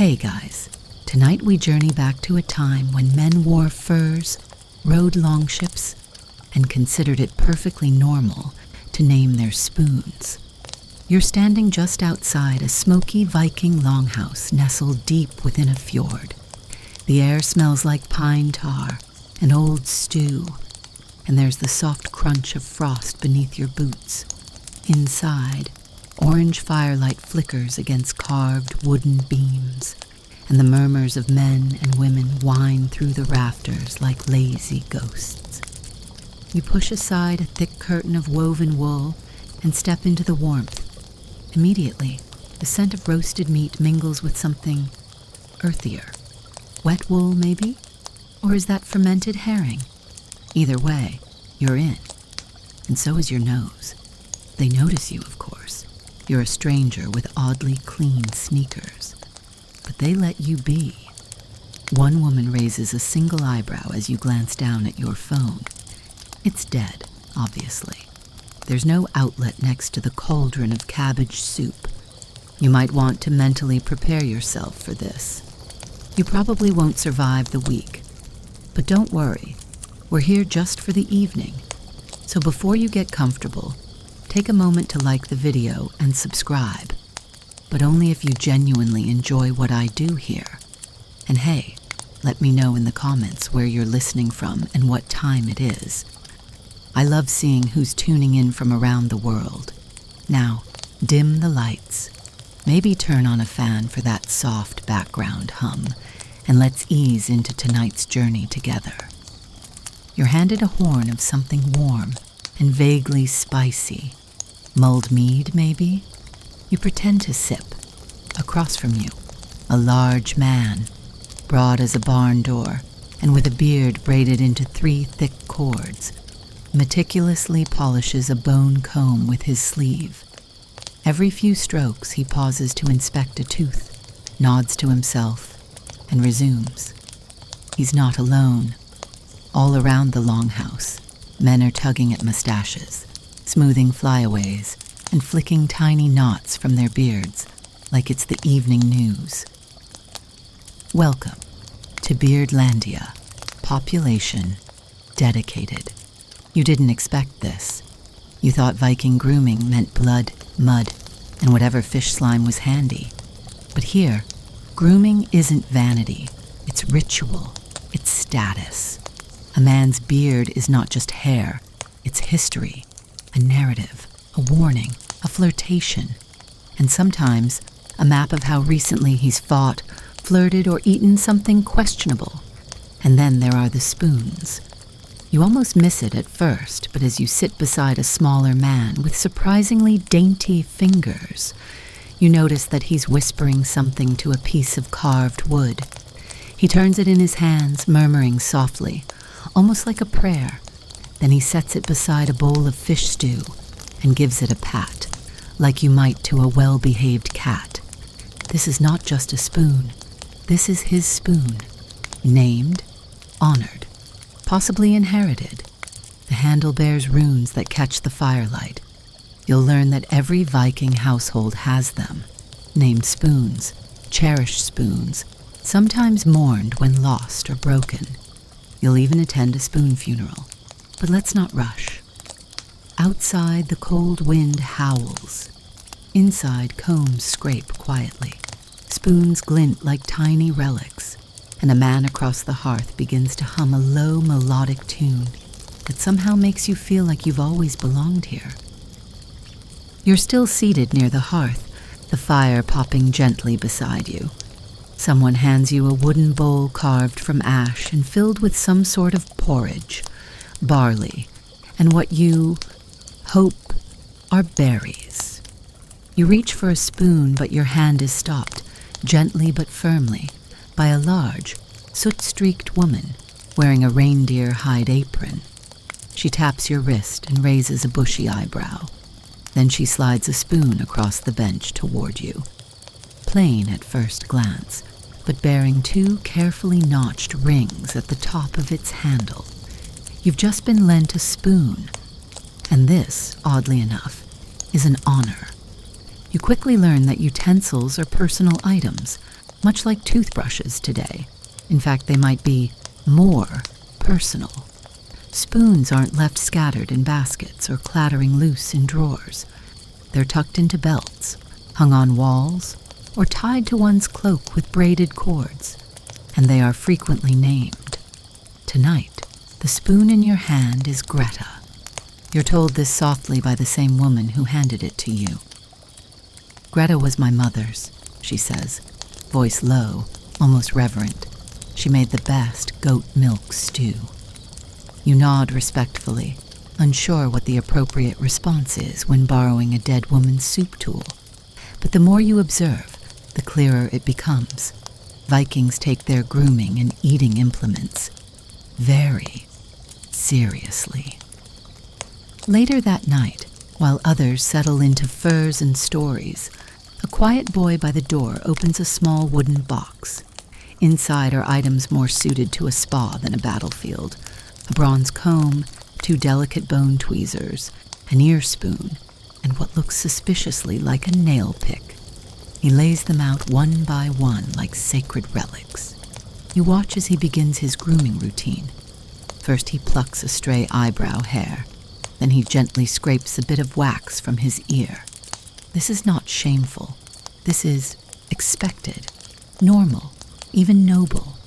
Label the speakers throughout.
Speaker 1: Hey guys, tonight we journey back to a time when men wore furs, rode longships, and considered it perfectly normal to name their spoons. You're standing just outside a smoky Viking longhouse nestled deep within a fjord. The air smells like pine tar and old stew, and there's the soft crunch of frost beneath your boots. Inside, orange firelight flickers against carved wooden beams, and the murmurs of men and women whine through the rafters like lazy ghosts. You push aside a thick curtain of woven wool and step into the warmth. Immediately, the scent of roasted meat mingles with something earthier. Wet wool, maybe? Or is that fermented herring? Either way, you're in. And so is your nose. They notice you, of course. You're a stranger with oddly clean sneakers. But they let you be. One woman raises a single eyebrow as you glance down at your phone. It's dead, obviously. There's no outlet next to the cauldron of cabbage soup. You might want to mentally prepare yourself for this. You probably won't survive the week. But don't worry, we're here just for the evening. So before you get comfortable, take a moment to like the video and subscribe. But only if you genuinely enjoy what I do here. And hey, let me know in the comments where you're listening from and what time it is. I love seeing who's tuning in from around the world. Now, dim the lights. Maybe turn on a fan for that soft background hum, and let's ease into tonight's journey together. You're handed a horn of something warm and vaguely spicy. Mulled mead, maybe? You pretend to sip. Across from you, a large man, broad as a barn door, and with a beard braided into 3 thick cords, meticulously polishes a bone comb with his sleeve. Every few strokes he pauses to inspect a tooth, nods to himself, and resumes. He's not alone. All around the longhouse, men are tugging at mustaches, smoothing flyaways, and flicking tiny knots from their beards like it's the evening news. Welcome to Beardlandia, population dedicated. You didn't expect this. You thought Viking grooming meant blood, mud, and whatever fish slime was handy. But here, grooming isn't vanity. It's ritual. It's status. A man's beard is not just hair. It's history, a narrative, a warning, a flirtation, and sometimes a map of how recently he's fought, flirted, or eaten something questionable. And then there are the spoons. You almost miss it at first, but as you sit beside a smaller man with surprisingly dainty fingers, you notice that he's whispering something to a piece of carved wood. He turns it in his hands, murmuring softly, almost like a prayer. Then he sets it beside a bowl of fish stew and gives it a pat, like you might to a well-behaved cat. This is not just a spoon. This is his spoon. Named, honored, possibly inherited. The handle bears runes that catch the firelight. You'll learn that every Viking household has them. Named spoons, cherished spoons, sometimes mourned when lost or broken. You'll even attend a spoon funeral. But let's not rush. Outside, the cold wind howls. Inside, combs scrape quietly. Spoons glint like tiny relics, and a man across the hearth begins to hum a low melodic tune that somehow makes you feel like you've always belonged here. You're still seated near the hearth, the fire popping gently beside you. Someone hands you a wooden bowl carved from ash and filled with some sort of porridge, barley, and what you hope are berries. You reach for a spoon, but your hand is stopped, gently but firmly, by a large, soot-streaked woman wearing a reindeer hide apron. She taps your wrist and raises a bushy eyebrow. Then she slides a spoon across the bench toward you. Plain at first glance, but bearing 2 carefully notched rings at the top of its handle. You've just been lent a spoon, and this, oddly enough, is an honor. You quickly learn that utensils are personal items, much like toothbrushes today. In fact, they might be more personal. Spoons aren't left scattered in baskets or clattering loose in drawers. They're tucked into belts, hung on walls, or tied to one's cloak with braided cords, and they are frequently named. Tonight, the spoon in your hand is Greta. You're told this softly by the same woman who handed it to you. Greta was my mother's, she says, voice low, almost reverent. She made the best goat milk stew. You nod respectfully, unsure what the appropriate response is when borrowing a dead woman's soup tool. But the more you observe, the clearer it becomes. Vikings take their grooming and eating implements very seriously. Later that night, while others settle into furs and stories, a quiet boy by the door opens a small wooden box. Inside are items more suited to a spa than a battlefield. A bronze comb, 2 delicate bone tweezers, an ear spoon, and what looks suspiciously like a nail pick. He lays them out one by one like sacred relics. You watch as he begins his grooming routine. First he plucks a stray eyebrow hair, then he gently scrapes a bit of wax from his ear. This is not shameful. This is expected, normal, even noble.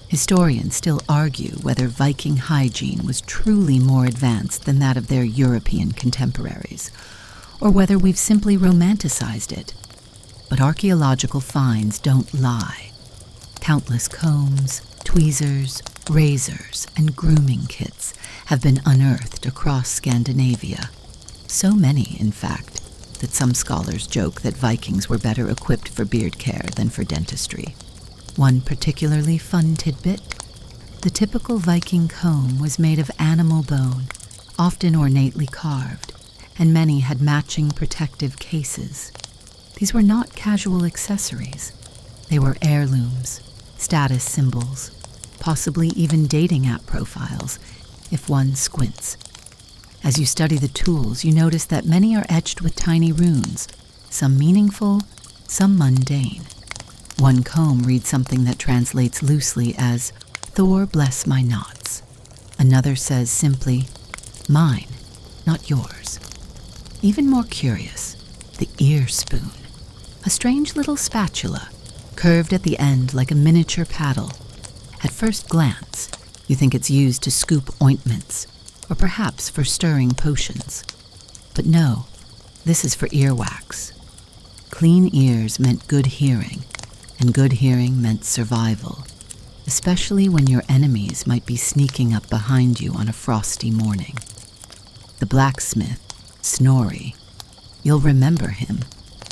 Speaker 1: Historians still argue whether Viking hygiene was truly more advanced than that of their European contemporaries, or whether we've simply romanticized it. But archaeological finds don't lie. Countless combs, tweezers, razors, and grooming kits have been unearthed across Scandinavia. So many, in fact, that some scholars joke that Vikings were better equipped for beard care than for dentistry. One particularly fun tidbit: the typical Viking comb was made of animal bone, often ornately carved, and many had matching protective cases. These were not casual accessories. They were heirlooms, status symbols, possibly even dating app profiles, if one squints. As you study the tools, you notice that many are etched with tiny runes, some meaningful, some mundane. One comb reads something that translates loosely as, "Thor bless my knots." Another says simply, "Mine, not yours." Even more curious, the ear spoon. A strange little spatula, curved at the end like a miniature paddle. At first glance, you think it's used to scoop ointments, or perhaps for stirring potions. But no, this is for earwax. Clean ears meant good hearing, and good hearing meant survival, especially when your enemies might be sneaking up behind you on a frosty morning. The blacksmith, Snorri, you'll remember him,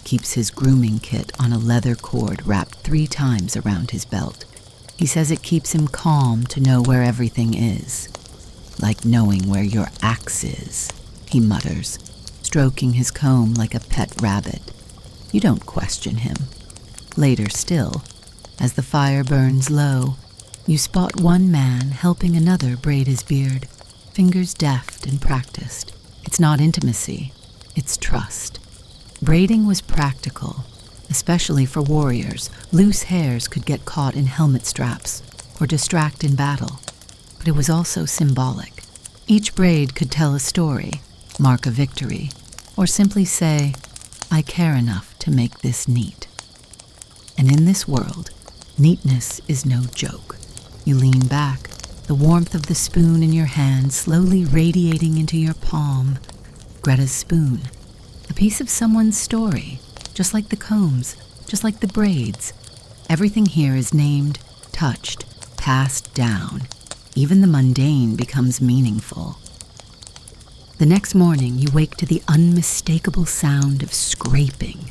Speaker 1: keeps his grooming kit on a leather cord wrapped 3 times around his belt. He says it keeps him calm to know where everything is. Like knowing where your axe is, he mutters, stroking his comb like a pet rabbit. You don't question him. Later still, as the fire burns low, you spot one man helping another braid his beard, fingers deft and practiced. It's not intimacy, it's trust. Braiding was practical, especially for warriors. Loose hairs could get caught in helmet straps or distract in battle, but it was also symbolic. Each braid could tell a story, mark a victory, or simply say, "I care enough to make this neat." And in this world, neatness is no joke. You lean back, the warmth of the spoon in your hand slowly radiating into your palm. Greta's spoon, a piece of someone's story, just like the combs, just like the braids. Everything here is named, touched, passed down. Even the mundane becomes meaningful. The next morning, you wake to the unmistakable sound of scraping.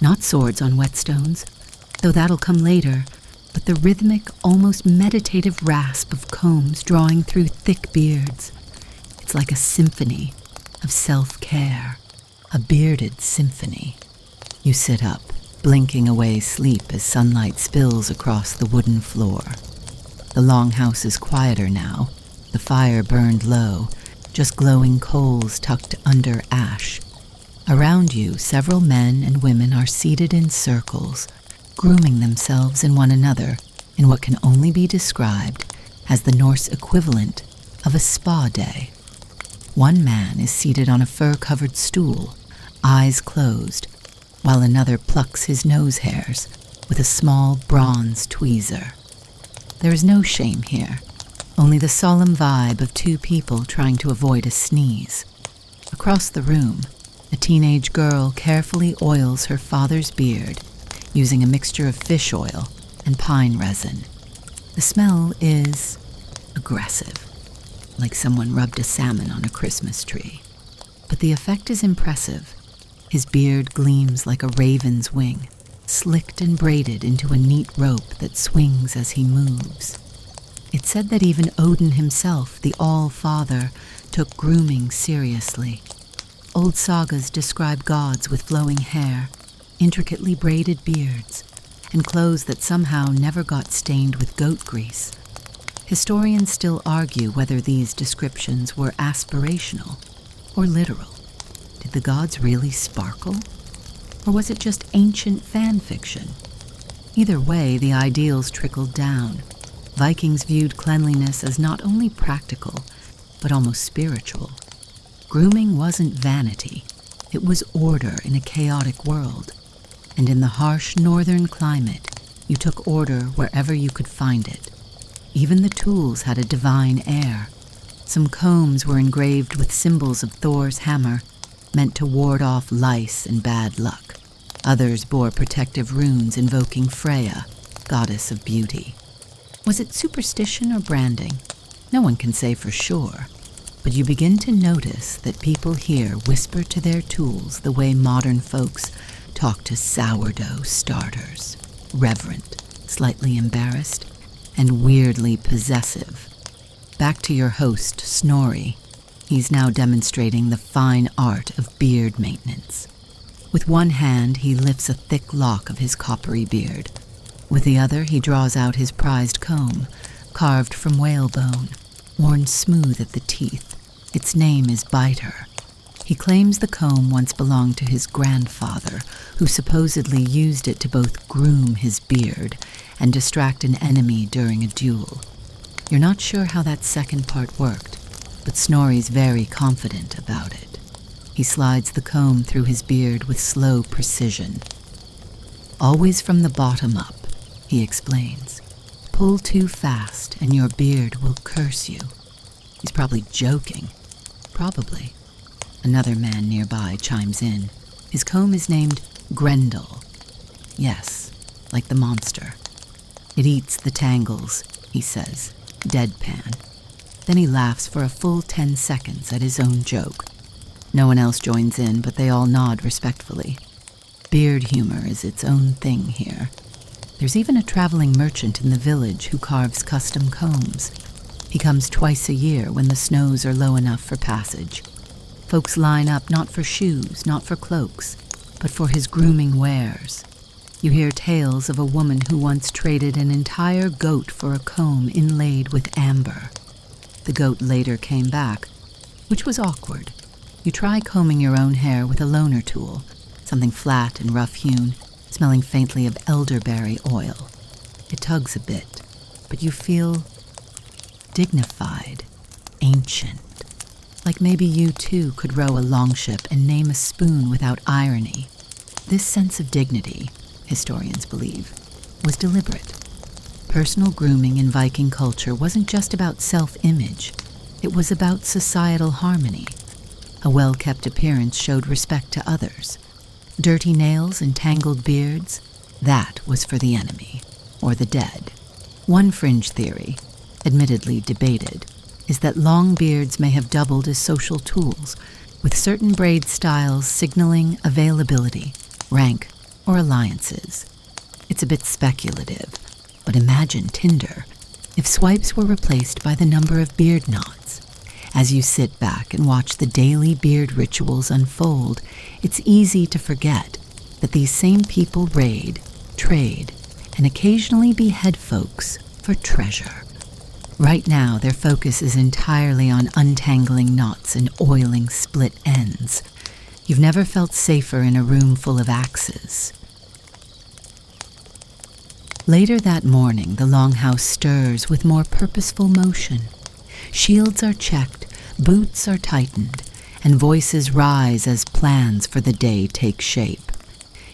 Speaker 1: Not swords on whetstones, though that'll come later, but the rhythmic, almost meditative rasp of combs drawing through thick beards. It's like a symphony of self-care, a bearded symphony. You sit up, blinking away sleep as sunlight spills across the wooden floor. The longhouse is quieter now, the fire burned low, just glowing coals tucked under ash. Around you, several men and women are seated in circles, grooming themselves and one another in what can only be described as the Norse equivalent of a spa day. One man is seated on a fur-covered stool, eyes closed, while another plucks his nose hairs with a small bronze tweezer. There is no shame here, only the solemn vibe of two people trying to avoid a sneeze. Across the room, a teenage girl carefully oils her father's beard using a mixture of fish oil and pine resin. The smell is aggressive, like someone rubbed a salmon on a Christmas tree. But the effect is impressive. His beard gleams like a raven's wing, slicked and braided into a neat rope that swings as he moves. It's said that even Odin himself, the All-Father, took grooming seriously. Old sagas describe gods with flowing hair, intricately braided beards, and clothes that somehow never got stained with goat grease. Historians still argue whether these descriptions were aspirational or literal. Did the gods really sparkle? Or was it just ancient fan fiction? Either way, the ideals trickled down. Vikings viewed cleanliness as not only practical, but almost spiritual. Grooming wasn't vanity. It was order in a chaotic world. And in the harsh northern climate, you took order wherever you could find it. Even the tools had a divine air. Some combs were engraved with symbols of Thor's hammer, meant to ward off lice and bad luck. Others bore protective runes invoking Freya, goddess of beauty. Was it superstition or branding? No one can say for sure, but you begin to notice that people here whisper to their tools the way modern folks talk to sourdough starters, reverent, slightly embarrassed, and weirdly possessive. Back to your host, Snorri. He's now demonstrating the fine art of beard maintenance. With one hand, he lifts a thick lock of his coppery beard. With the other, he draws out his prized comb, carved from whalebone, worn smooth at the teeth. Its name is Biter. He claims the comb once belonged to his grandfather, who supposedly used it to both groom his beard and distract an enemy during a duel. You're not sure how that second part worked, but Snorri's very confident about it. He slides the comb through his beard with slow precision. Always from the bottom up, he explains. Pull too fast and your beard will curse you. He's probably joking. Probably. Another man nearby chimes in. His comb is named Grendel. Yes, like the monster. It eats the tangles, he says, deadpan. Then he laughs for a full 10 seconds at his own joke. No one else joins in, but they all nod respectfully. Beard humor is its own thing here. There's even a traveling merchant in the village who carves custom combs. He comes twice a year when the snows are low enough for passage. Folks line up not for shoes, not for cloaks, but for his grooming wares. You hear tales of a woman who once traded an entire goat for a comb inlaid with amber. The goat later came back, which was awkward. You try combing your own hair with a loner tool, something flat and rough-hewn, smelling faintly of elderberry oil. It tugs a bit, but you feel dignified, ancient. Like maybe you too could row a longship and name a spoon without irony. This sense of dignity, historians believe, was deliberate. Personal grooming in Viking culture wasn't just about self-image. It was about societal harmony. A well-kept appearance showed respect to others. Dirty nails and tangled beards, that was for the enemy, or the dead. One fringe theory, admittedly debated, is that long beards may have doubled as social tools, with certain braid styles signaling availability, rank, or alliances. It's a bit speculative, but imagine Tinder if swipes were replaced by the number of beard knots. As you sit back and watch the daily beard rituals unfold, it's easy to forget that these same people raid, trade, and occasionally behead folks for treasure. Right now, their focus is entirely on untangling knots and oiling split ends. You've never felt safer in a room full of axes. Later that morning, the longhouse stirs with more purposeful motion. Shields are checked, boots are tightened, and voices rise as plans for the day take shape.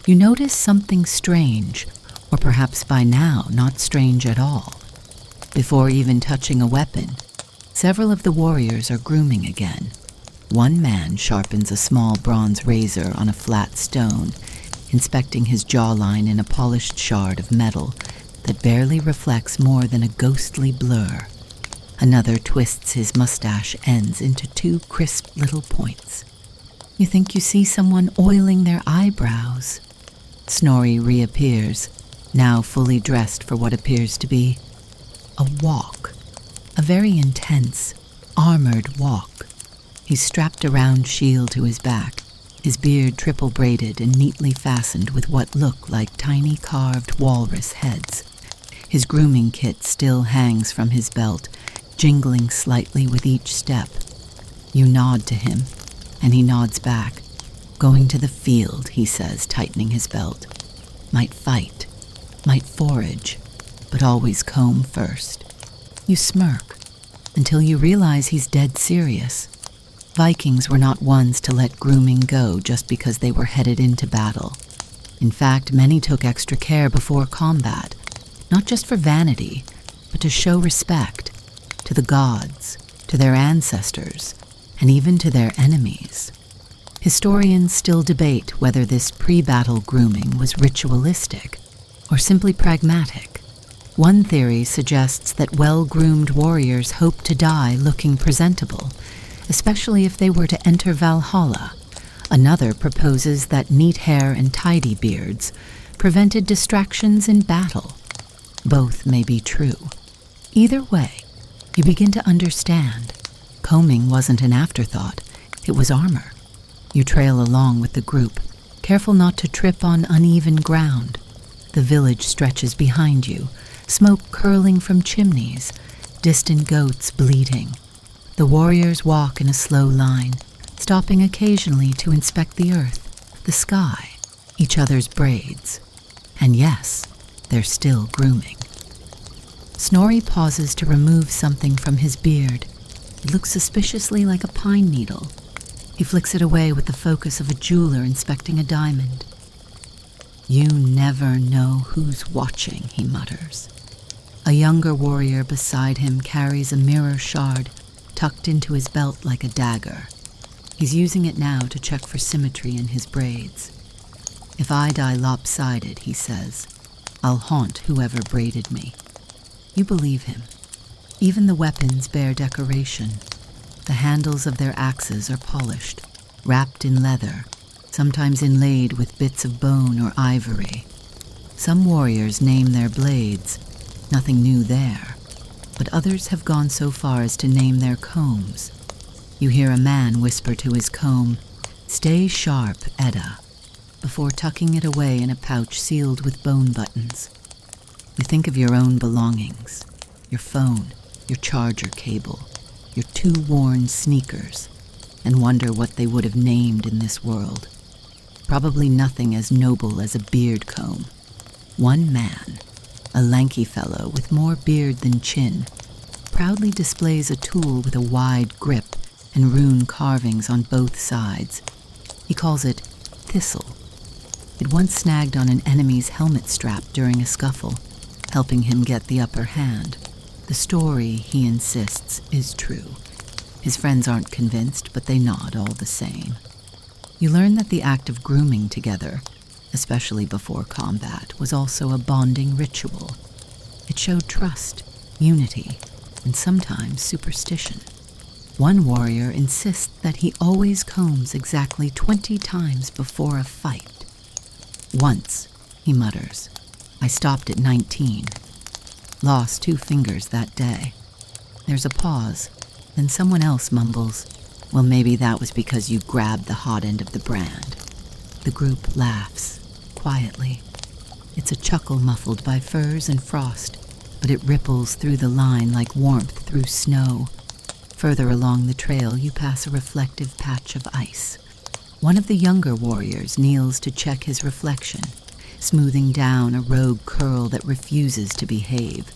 Speaker 1: You notice something strange, or perhaps by now not strange at all. Before even touching a weapon, several of the warriors are grooming again. One man sharpens a small bronze razor on a flat stone, inspecting his jawline in a polished shard of metal that barely reflects more than a ghostly blur. Another twists his mustache ends into two crisp little points. You think you see someone oiling their eyebrows. Snorri reappears, now fully dressed for what appears to be a walk. A very intense, armored walk. He's strapped a round shield to his back, his beard triple braided and neatly fastened with what look like tiny carved walrus heads. His grooming kit still hangs from his belt, jingling slightly with each step. You nod to him, and he nods back. Going to the field, he says, tightening his belt. Might fight, might forage, but always comb first. You smirk, until you realize he's dead serious. Vikings were not ones to let grooming go just because they were headed into battle. In fact, many took extra care before combat, not just for vanity, but to show respect to the gods, to their ancestors, and even to their enemies. Historians still debate whether this pre-battle grooming was ritualistic or simply pragmatic. One theory suggests that well-groomed warriors hoped to die looking presentable, especially if they were to enter Valhalla. Another proposes that neat hair and tidy beards prevented distractions in battle. Both may be true. Either way, you begin to understand. Combing wasn't an afterthought, it was armor. You trail along with the group, careful not to trip on uneven ground. The village stretches behind you, smoke curling from chimneys, distant goats bleating. The warriors walk in a slow line, stopping occasionally to inspect the earth, the sky, each other's braids. And yes, they're still grooming. Snorri pauses to remove something from his beard. It looks suspiciously like a pine needle. He flicks it away with the focus of a jeweler inspecting a diamond. You never know who's watching, he mutters. A younger warrior beside him carries a mirror shard tucked into his belt like a dagger. He's using it now to check for symmetry in his braids. If I die lopsided, he says, I'll haunt whoever braided me. You believe him. Even the weapons bear decoration. The handles of their axes are polished, wrapped in leather, sometimes inlaid with bits of bone or ivory. Some warriors name their blades, nothing new there, but others have gone so far as to name their combs. You hear a man whisper to his comb, "Stay sharp, Edda," before tucking it away in a pouch sealed with bone buttons. You think of your own belongings, your phone, your charger cable, your 2 worn sneakers, and wonder what they would have named in this world. Probably nothing as noble as a beard comb. One man, a lanky fellow with more beard than chin, proudly displays a tool with a wide grip and rune carvings on both sides. He calls it Thistle. It once snagged on an enemy's helmet strap during a scuffle, helping him get the upper hand. The story, he insists, is true. His friends aren't convinced, but they nod all the same. You learn that the act of grooming together, especially before combat, was also a bonding ritual. It showed trust, unity, and sometimes superstition. One warrior insists that he always combs exactly 20 times before a fight. Once, he mutters, I stopped at 19. Lost 2 fingers that day. There's a pause, then someone else mumbles, well, maybe that was because you grabbed the hot end of the brand. The group laughs, quietly. It's a chuckle muffled by furs and frost, but it ripples through the line like warmth through snow. Further along the trail, you pass a reflective patch of ice. One of the younger warriors kneels to check his reflection, smoothing down a rogue curl that refuses to behave.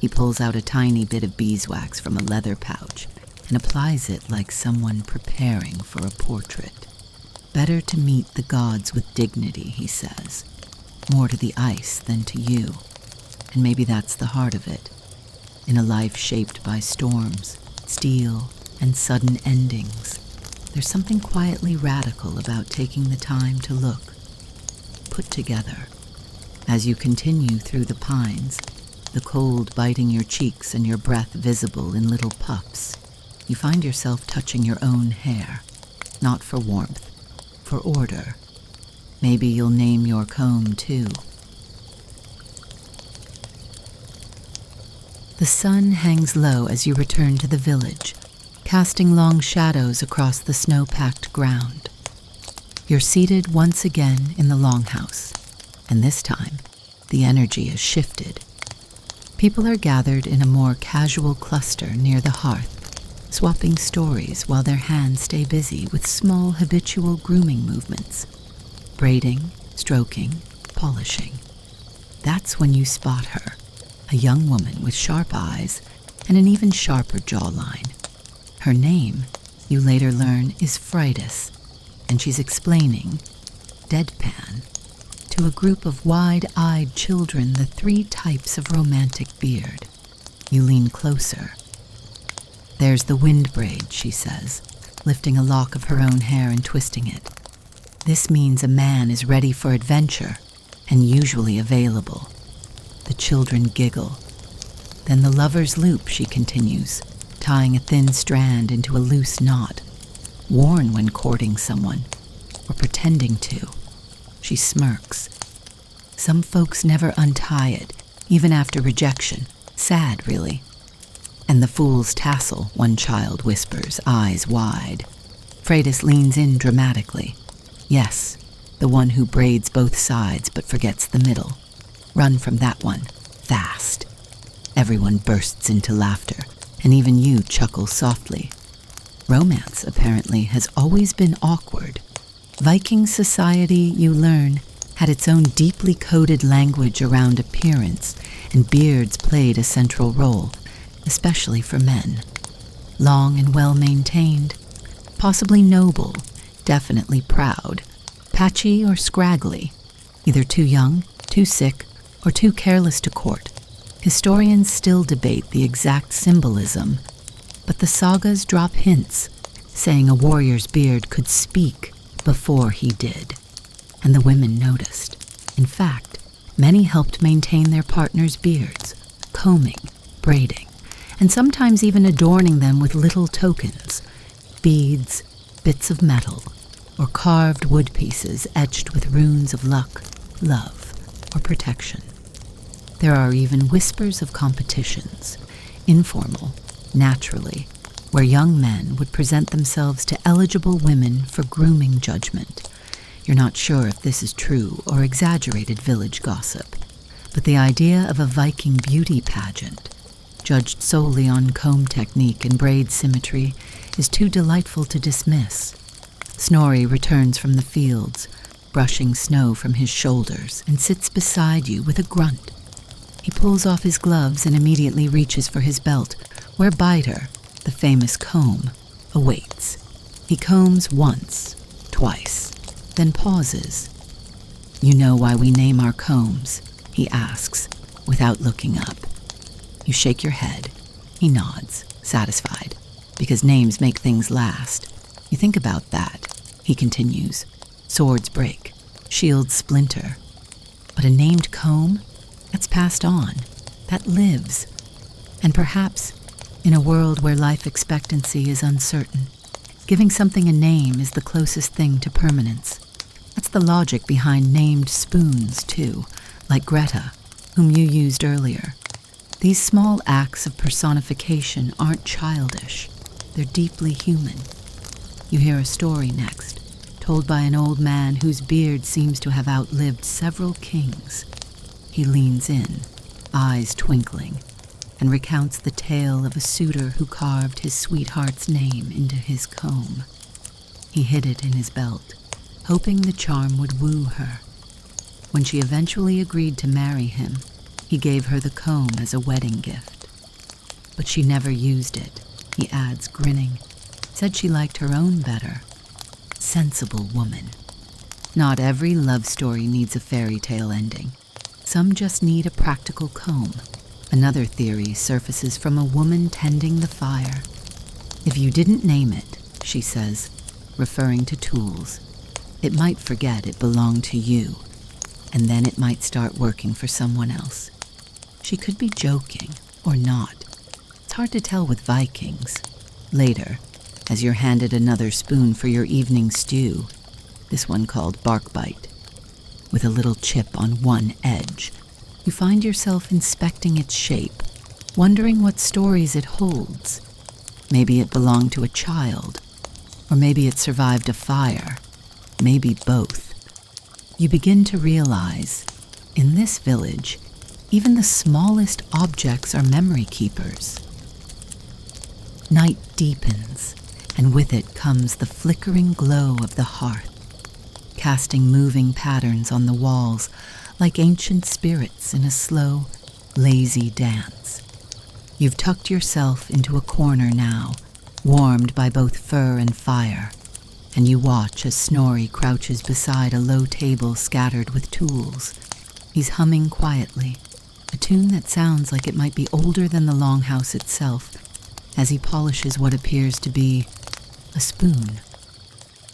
Speaker 1: He pulls out a tiny bit of beeswax from a leather pouch and applies it like someone preparing for a portrait. Better to meet the gods with dignity, he says. More to the ice than to you. And maybe that's the heart of it. In a life shaped by storms, steel, and sudden endings, there's something quietly radical about taking the time to look, put together. As you continue through the pines, the cold biting your cheeks and your breath visible in little puffs, you find yourself touching your own hair, not for warmth, for order. Maybe you'll name your comb too. The sun hangs low as you return to the village, casting long shadows across the snow-packed ground. You're seated once again in the longhouse, and this time, the energy has shifted. People are gathered in a more casual cluster near the hearth, swapping stories while their hands stay busy with small habitual grooming movements. Braiding, stroking, polishing. That's when you spot her, a young woman with sharp eyes and an even sharper jawline. Her name, you later learn, is Fridas, and she's explaining, deadpan, to a group of wide-eyed children the 3 types of romantic beard. You lean closer. There's the wind braid, she says, lifting a lock of her own hair and twisting it. This means a man is ready for adventure and usually available. The children giggle. Then the lover's loop, she continues, tying a thin strand into a loose knot, worn when courting someone, or pretending to. She smirks. Some folks never untie it, even after rejection. Sad, really. And the fool's tassel, one child whispers, eyes wide. Freydis leans in dramatically. Yes, the one who braids both sides but forgets the middle. Run from that one, fast. Everyone bursts into laughter, and even you chuckle softly. Romance, apparently, has always been awkward. Viking society, you learn, had its own deeply coded language around appearance, and beards played a central role, especially for men. Long and well-maintained, possibly noble, definitely proud, patchy or scraggly, either too young, too sick, or too careless to court. Historians still debate the exact symbolism, but the sagas drop hints, saying a warrior's beard could speak before he did. And the women noticed. In fact, many helped maintain their partners' beards, combing, braiding, and sometimes even adorning them with little tokens, beads, bits of metal, or carved wood pieces etched with runes of luck, love, or protection. There are even whispers of competitions, informal, naturally, where young men would present themselves to eligible women for grooming judgment. You're not sure if this is true or exaggerated village gossip, but the idea of a Viking beauty pageant, judged solely on comb technique and braid symmetry, is too delightful to dismiss. Snorri returns from the fields, brushing snow from his shoulders, and sits beside you with a grunt. He pulls off his gloves and immediately reaches for his belt, where Biter, the famous comb, awaits. He combs once, twice, then pauses. "You know why we name our combs?" he asks, without looking up. You shake your head. He nods, satisfied, because names make things last. You think about that, he continues. Swords break, shields splinter. But a named comb? That's passed on. That lives. And perhaps, in a world where life expectancy is uncertain, giving something a name is the closest thing to permanence. That's the logic behind named spoons, too, like Greta, whom you used earlier. These small acts of personification aren't childish. They're deeply human. You hear a story next, told by an old man whose beard seems to have outlived several kings. He leans in, eyes twinkling, and recounts the tale of a suitor who carved his sweetheart's name into his comb. He hid it in his belt, hoping the charm would woo her. When she eventually agreed to marry him, he gave her the comb as a wedding gift. But she never used it, he adds, grinning. Said she liked her own better. Sensible woman. Not every love story needs a fairy tale ending. Some just need a practical comb. Another theory surfaces from a woman tending the fire. If you didn't name it, she says, referring to tools, it might forget it belonged to you, and then it might start working for someone else. She could be joking, or not. It's hard to tell with Vikings. Later, as you're handed another spoon for your evening stew, this one called Barkbite, with a little chip on one edge, you find yourself inspecting its shape, wondering what stories it holds. Maybe it belonged to a child, or maybe it survived a fire, maybe both. You begin to realize, in this village, even the smallest objects are memory keepers. Night deepens, and with it comes the flickering glow of the hearth, casting moving patterns on the walls like ancient spirits in a slow, lazy dance. You've tucked yourself into a corner now, warmed by both fur and fire, and you watch as Snorri crouches beside a low table scattered with tools. He's humming quietly, a tune that sounds like it might be older than the longhouse itself, as he polishes what appears to be a spoon.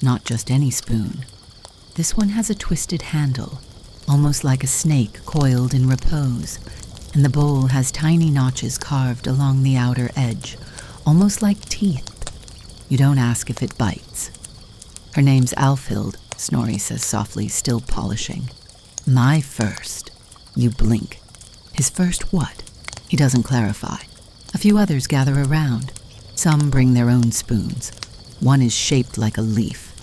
Speaker 1: Not just any spoon. This one has a twisted handle, almost like a snake coiled in repose, and the bowl has tiny notches carved along the outer edge, almost like teeth. You don't ask if it bites. Her name's Alfhild, Snorri says softly, still polishing. My first. You blink. His first what? He doesn't clarify. A few others gather around. Some bring their own spoons. One is shaped like a leaf.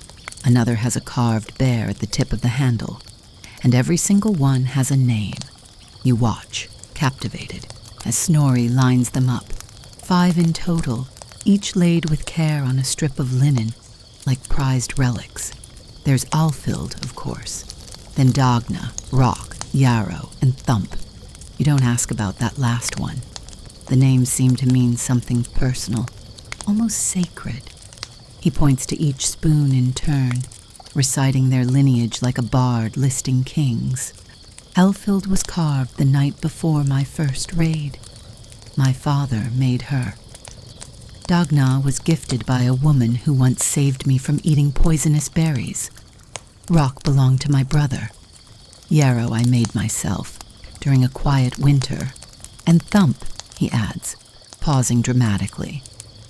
Speaker 1: Another has a carved bear at the tip of the handle. And every single one has a name. You watch, captivated, as Snorri lines them up. 5 in total, each laid with care on a strip of linen, like prized relics. There's Alfhild, of course. Then Dagna, Rock, Yarrow, and Thump. You don't ask about that last one. The names seem to mean something personal, almost sacred. He points to each spoon in turn, reciting their lineage like a bard listing kings. Alfhild was carved the night before my first raid. My father made her. Dagna was gifted by a woman who once saved me from eating poisonous berries. Rock belonged to my brother. Yarrow I made myself, during a quiet winter. And Thump, he adds, pausing dramatically,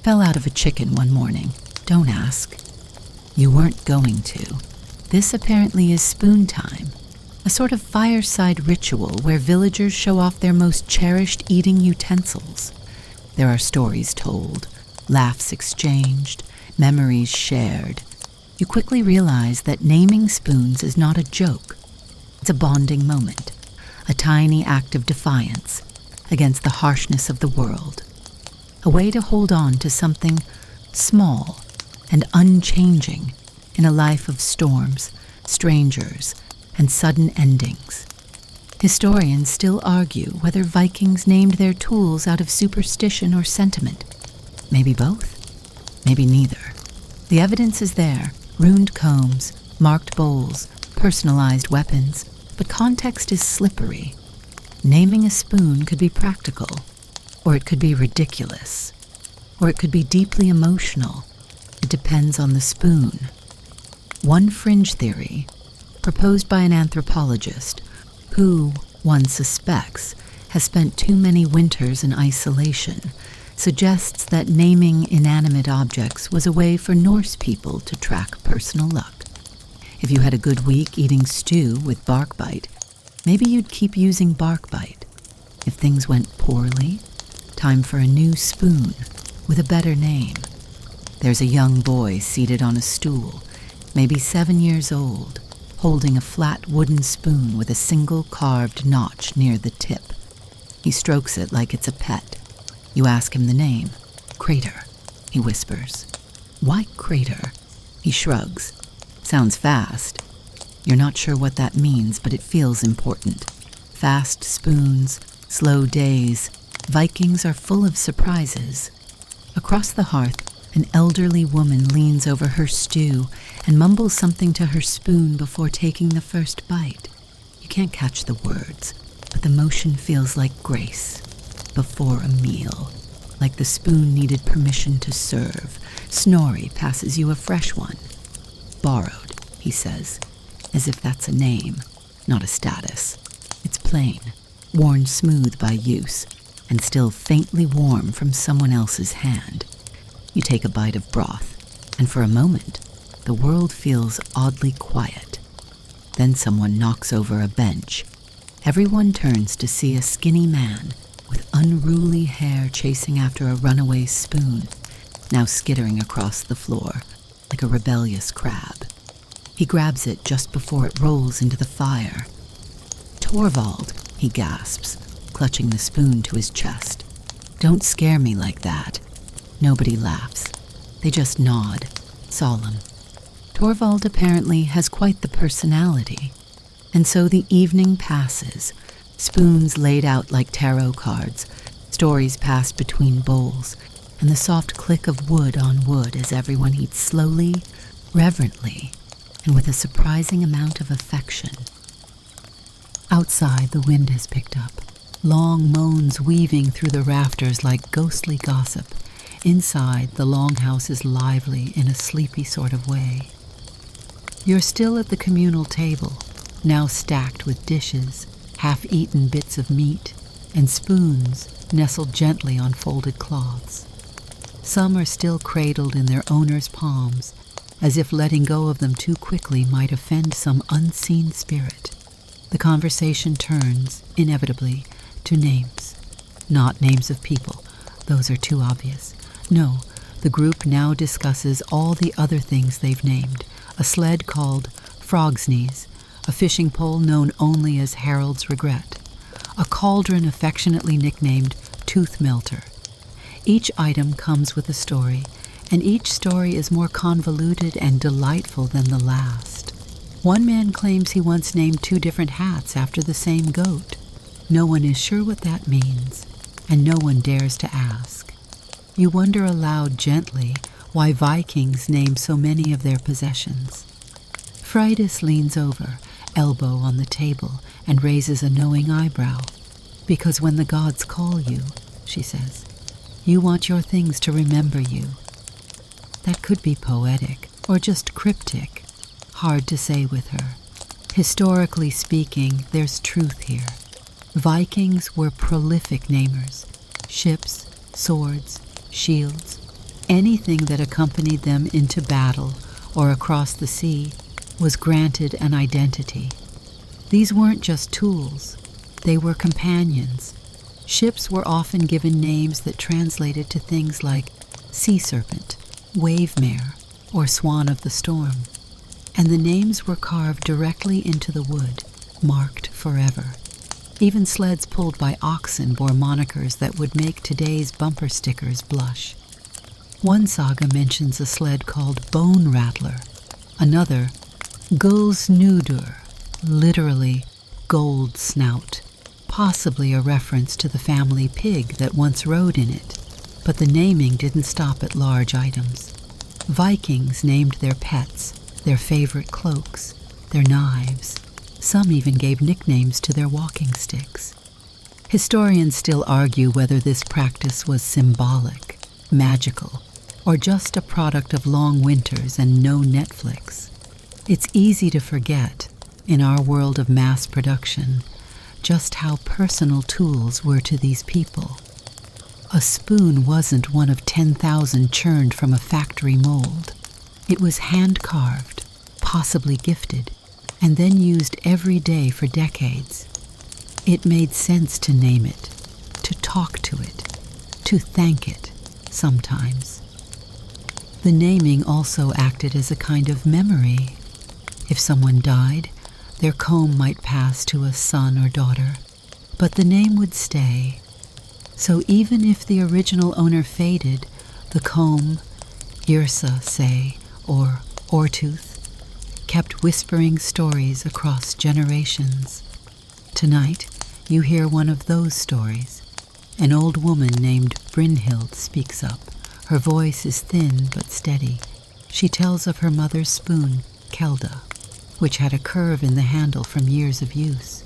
Speaker 1: fell out of a chicken one morning. Don't ask. You weren't going to. This apparently is spoon time, a sort of fireside ritual where villagers show off their most cherished eating utensils. There are stories told, laughs exchanged, memories shared. You quickly realize that naming spoons is not a joke. It's a bonding moment, a tiny act of defiance against the harshness of the world, a way to hold on to something small and unchanging in a life of storms, strangers, and sudden endings. Historians still argue whether Vikings named their tools out of superstition or sentiment. Maybe both, maybe neither. The evidence is there, runed combs, marked bowls, personalized weapons, but context is slippery. Naming a spoon could be practical, or it could be ridiculous, or it could be deeply emotional. It depends on the spoon. One fringe theory, proposed by an anthropologist who, one suspects, has spent too many winters in isolation, suggests that naming inanimate objects was a way for Norse people to track personal luck. If you had a good week eating stew with Barkbite, maybe you'd keep using Barkbite. If things went poorly, time for a new spoon with a better name. There's a young boy seated on a stool, maybe 7 years old, holding a flat wooden spoon with a single carved notch near the tip. He strokes it like it's a pet. You ask him the name. Crater, he whispers. Why Crater? He shrugs. Sounds fast. You're not sure what that means, but it feels important. Fast spoons, slow days. Vikings are full of surprises. Across the hearth, an elderly woman leans over her stew and mumbles something to her spoon before taking the first bite. You can't catch the words, but the motion feels like grace. Before a meal, like the spoon needed permission to serve, Snorri passes you a fresh one. Borrowed, he says, as if that's a name, not a status. It's plain, worn smooth by use, and still faintly warm from someone else's hand. You take a bite of broth, and for a moment, the world feels oddly quiet. Then someone knocks over a bench. Everyone turns to see a skinny man with unruly hair chasing after a runaway spoon, now skittering across the floor like a rebellious crab. He grabs it just before it rolls into the fire. "Torvald," he gasps, clutching the spoon to his chest. "Don't scare me like that." Nobody laughs. They just nod, solemn. Torvald apparently has quite the personality. And so the evening passes, spoons laid out like tarot cards, stories passed between bowls, and the soft click of wood on wood as everyone eats slowly, reverently, and with a surprising amount of affection. Outside, the wind has picked up, long moans weaving through the rafters like ghostly gossip. Inside, the longhouse is lively in a sleepy sort of way. You're still at the communal table, now stacked with dishes, half-eaten bits of meat, and spoons nestled gently on folded cloths. Some are still cradled in their owner's palms, as if letting go of them too quickly might offend some unseen spirit. The conversation turns, inevitably, to names. Not names of people. Those are too obvious. No, the group now discusses all the other things they've named. A sled called Frog's Knees, a fishing pole known only as Harold's Regret, a cauldron affectionately nicknamed Tooth Melter. Each item comes with a story, and each story is more convoluted and delightful than the last. One man claims he once named 2 different hats after the same goat. No one is sure what that means, and no one dares to ask. You wonder aloud gently why Vikings name so many of their possessions. Freydis leans over, elbow on the table, and raises a knowing eyebrow. "Because when the gods call you," she says, "you want your things to remember you." That could be poetic, or just cryptic. Hard to say with her. Historically speaking, there's truth here. Vikings were prolific namers. Ships, swords, shields, anything that accompanied them into battle or across the sea was granted an identity. These weren't just tools. They were companions. Ships were often given names that translated to things like sea serpent, wave mare, or swan of the storm. And the names were carved directly into the wood, marked forever. Even sleds pulled by oxen bore monikers that would make today's bumper stickers blush. One saga mentions a sled called Bone Rattler, another Gulsnudur, literally gold snout, possibly a reference to the family pig that once rode in it. But the naming didn't stop at large items. Vikings named their pets, their favorite cloaks, their knives. Some even gave nicknames to their walking sticks. Historians still argue whether this practice was symbolic, magical, or just a product of long winters and no Netflix. It's easy to forget, in our world of mass production, just how personal tools were to these people. A spoon wasn't one of 10,000 churned from a factory mold. It was hand-carved, possibly gifted, and then used every day for decades. It made sense to name it, to talk to it, to thank it, sometimes. The naming also acted as a kind of memory. If someone died, their comb might pass to a son or daughter, but the name would stay. So even if the original owner faded, the comb, Yrsa, say, or Ortooth, kept whispering stories across generations. Tonight, you hear one of those stories. An old woman named Brynhild speaks up. Her voice is thin but steady. She tells of her mother's spoon, Kelda, which had a curve in the handle from years of use.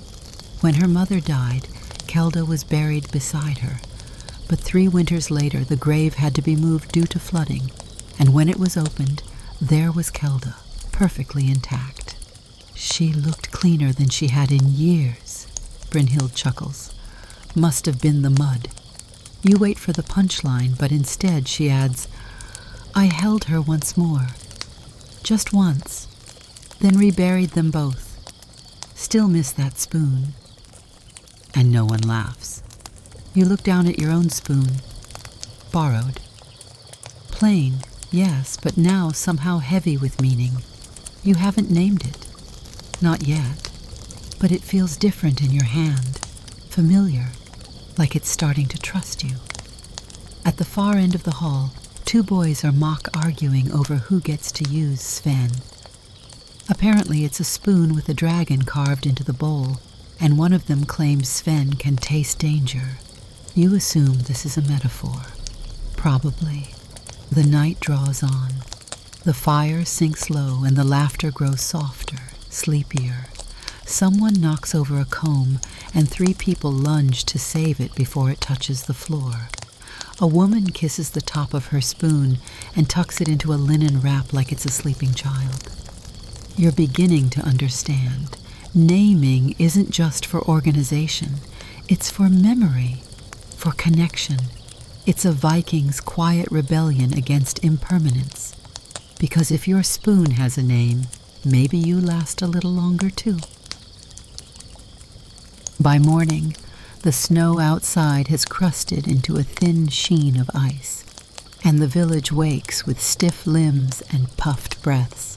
Speaker 1: When her mother died, Kelda was buried beside her, but 3 winters later the grave had to be moved due to flooding, and when it was opened, there was Kelda, perfectly intact. She looked cleaner than she had in years, Brynhild chuckles. Must have been the mud. You wait for the punchline, but instead she adds, I held her once more. Just once. Then reburied them both. Still miss that spoon. And no one laughs. You look down at your own spoon. Borrowed. Plain, yes, but now somehow heavy with meaning. You haven't named it. Not yet. But it feels different in your hand. Familiar. Like it's starting to trust you. At the far end of the hall, 2 boys are mock arguing over who gets to use Sven. Apparently it's a spoon with a dragon carved into the bowl, and one of them claims Sven can taste danger. You assume this is a metaphor. Probably. The night draws on. The fire sinks low and the laughter grows softer, sleepier. Someone knocks over a comb, and 3 people lunge to save it before it touches the floor. A woman kisses the top of her spoon and tucks it into a linen wrap like it's a sleeping child. You're beginning to understand. Naming isn't just for organization. It's for memory, for connection. It's a Viking's quiet rebellion against impermanence. Because if your spoon has a name, maybe you last a little longer too. By morning, the snow outside has crusted into a thin sheen of ice, and the village wakes with stiff limbs and puffed breaths.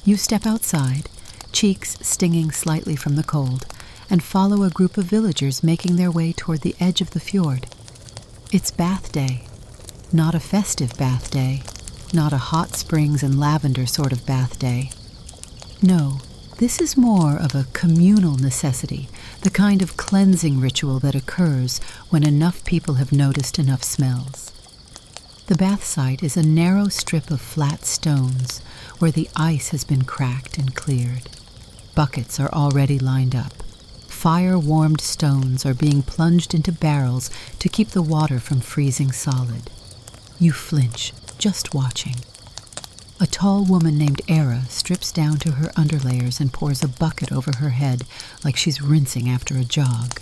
Speaker 1: You step outside, cheeks stinging slightly from the cold, and follow a group of villagers making their way toward the edge of the fjord. It's bath day. Not a festive bath day, not a hot springs and lavender sort of bath day. No, this is more of a communal necessity, the kind of cleansing ritual that occurs when enough people have noticed enough smells. The bath site is a narrow strip of flat stones where the ice has been cracked and cleared. Buckets are already lined up. Fire-warmed stones are being plunged into barrels to keep the water from freezing solid. You flinch, just watching. A tall woman named Era strips down to her underlayers and pours a bucket over her head like she's rinsing after a jog.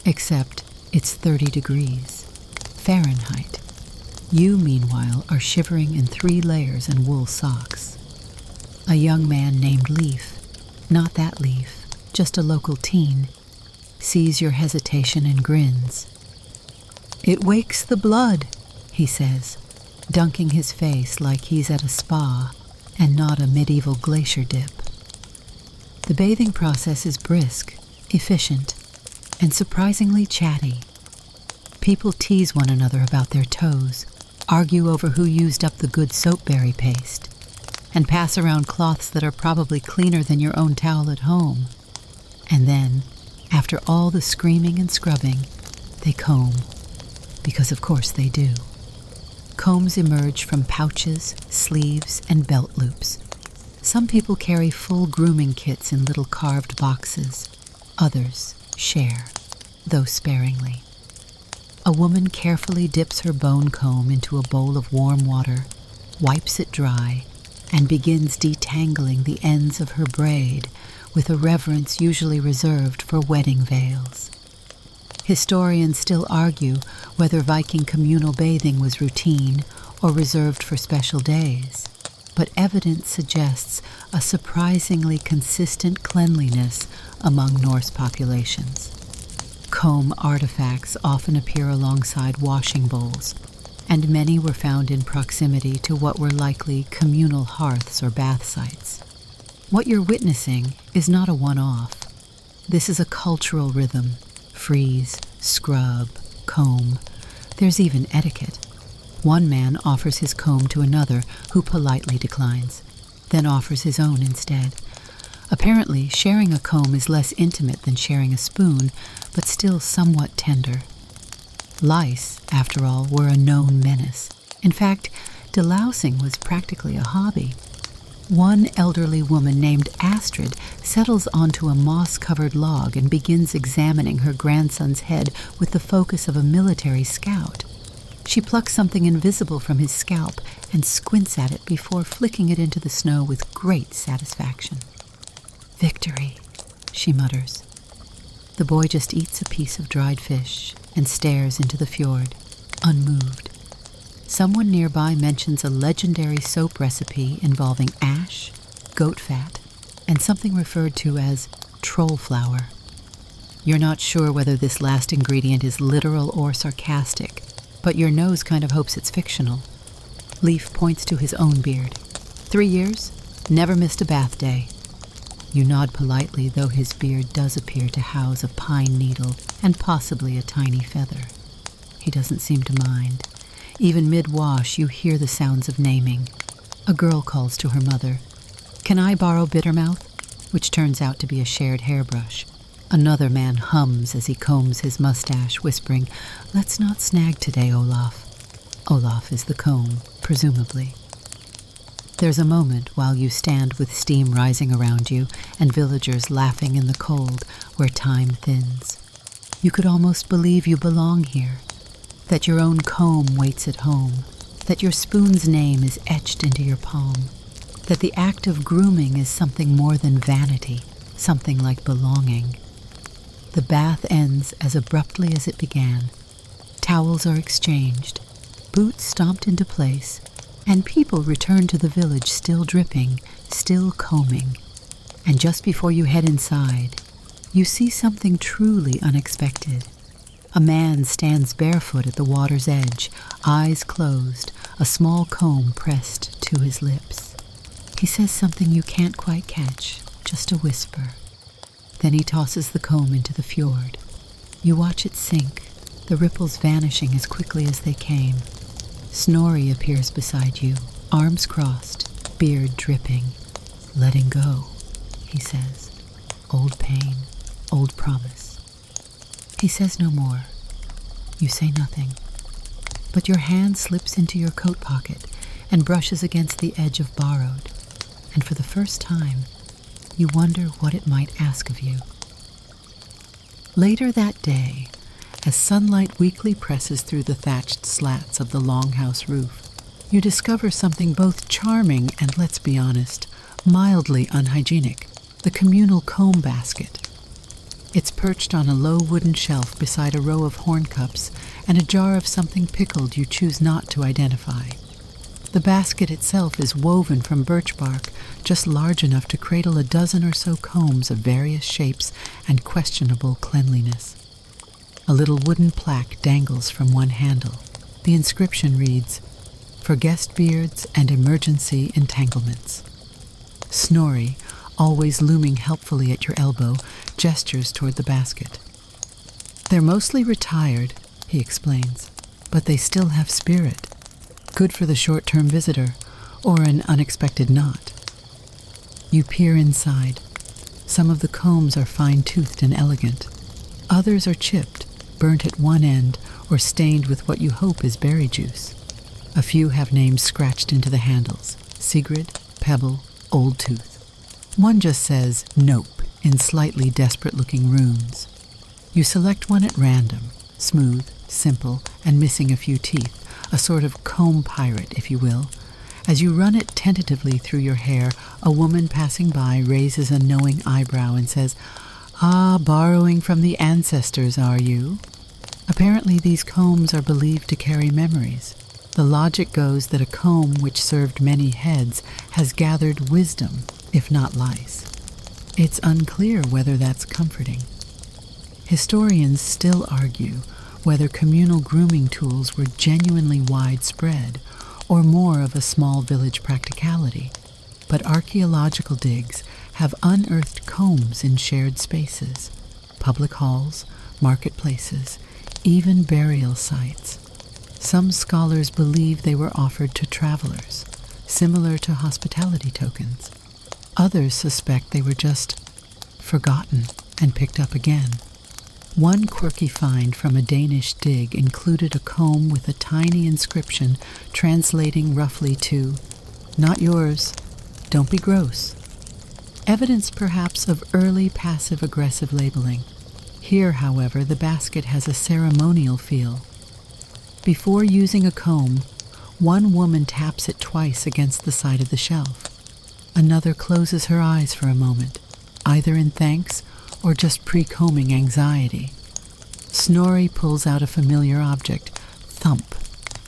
Speaker 1: Except it's 30 degrees. Fahrenheit. You, meanwhile, are shivering in 3 layers and wool socks. A young man named Leaf, not that Leaf, just a local teen, sees your hesitation and grins. It wakes the blood, he says, dunking his face like he's at a spa and not a medieval glacier dip. The bathing process is brisk, efficient, and surprisingly chatty. People tease one another about their toes, argue over who used up the good soapberry paste, and pass around cloths that are probably cleaner than your own towel at home. And then, after all the screaming and scrubbing, they comb, because of course they do. Combs emerge from pouches, sleeves, and belt loops. Some people carry full grooming kits in little carved boxes. Others share, though sparingly. A woman carefully dips her bone comb into a bowl of warm water, wipes it dry, and begins detangling the ends of her braid with a reverence usually reserved for wedding veils. Historians still argue whether Viking communal bathing was routine or reserved for special days, but evidence suggests a surprisingly consistent cleanliness among Norse populations. Comb artifacts often appear alongside washing bowls, and many were found in proximity to what were likely communal hearths or bath sites. What you're witnessing is not a one-off. This is a cultural rhythm. Freeze, scrub, comb. There's even etiquette. One man offers his comb to another, who politely declines. then offers his own instead. Apparently, sharing a comb is less intimate than sharing a spoon, but still somewhat tender. Lice, after all, were a known menace. In fact, delousing was practically a hobby. One elderly woman named Astrid settles onto a moss-covered log and begins examining her grandson's head with the focus of a military scout. She plucks something invisible from his scalp and squints at it before flicking it into the snow with great satisfaction. "Victory," she mutters. The boy just eats a piece of dried fish and stares into the fjord, unmoved. Someone nearby mentions a legendary soap recipe involving ash, goat fat, and something referred to as troll flour. You're not sure whether this last ingredient is literal or sarcastic, but your nose kind of hopes it's fictional. Leaf points to his own beard. 3 years, never missed a bath day. You nod politely, though his beard does appear to house a pine needle and possibly a tiny feather. He doesn't seem to mind. Even mid-wash, you hear the sounds of naming. A girl calls to her mother, "Can I borrow Bittermouth?" which turns out to be a shared hairbrush. Another man hums as he combs his mustache, whispering, "Let's not snag today, Olaf." Olaf is the comb, presumably. There's a moment while you stand with steam rising around you and villagers laughing in the cold where time thins. You could almost believe you belong here, that your own comb waits at home, that your spoon's name is etched into your palm, that the act of grooming is something more than vanity, something like belonging. The bath ends as abruptly as it began. Towels are exchanged, boots stomped into place, and people return to the village still dripping, still combing. And just before you head inside, you see something truly unexpected. A man stands barefoot at the water's edge, eyes closed, a small comb pressed to his lips. He says something you can't quite catch, just a whisper. Then he tosses the comb into the fjord. You watch it sink, the ripples vanishing as quickly as they came. Snorri appears beside you, arms crossed, beard dripping. "Letting go," he says. "Old pain, old promise." He says no more. You say nothing. But your hand slips into your coat pocket and brushes against the edge of borrowed. And for the first time, you wonder what it might ask of you. Later that day, as sunlight weakly presses through the thatched slats of the longhouse roof, you discover something both charming and, let's be honest, mildly unhygienic: the communal comb basket. It's perched on a low wooden shelf beside a row of horn cups and a jar of something pickled you choose not to identify. The basket itself is woven from birch bark, just large enough to cradle a dozen or so combs of various shapes and questionable cleanliness. A little wooden plaque dangles from one handle. The inscription reads, "For guest beards and emergency entanglements." Snorri, always looming helpfully at your elbow, gestures toward the basket. "They're mostly retired," he explains, "but they still have spirit. Good for the short-term visitor, or an unexpected knot." You peer inside. Some of the combs are fine-toothed and elegant. Others are chipped, burnt at one end, or stained with what you hope is berry juice. A few have names scratched into the handles: Sigrid, Pebble, Old Tooth. One just says, "Nope," in slightly desperate-looking runes. You select one at random, smooth, simple, and missing a few teeth, a sort of comb pirate, if you will. As you run it tentatively through your hair, a woman passing by raises a knowing eyebrow and says, "Ah, borrowing from the ancestors, are you?" Apparently these combs are believed to carry memories. The logic goes that a comb which served many heads has gathered wisdom, if not lice. It's unclear whether that's comforting. Historians still argue whether communal grooming tools were genuinely widespread or more of a small village practicality, but archaeological digs have unearthed combs in shared spaces, public halls, marketplaces, even burial sites. Some scholars believe they were offered to travelers,
Speaker 2: similar to hospitality tokens. Others suspect they were just forgotten and picked up again. One quirky find from a Danish dig included a comb with a tiny inscription translating roughly to, "Not yours, don't be gross." Evidence perhaps of early passive-aggressive labeling. Here, however, the basket has a ceremonial feel. Before using a comb, one woman taps it twice against the side of the shelf. Another closes her eyes for a moment, either in thanks or just pre-combing anxiety. Snorri pulls out a familiar object, Thump.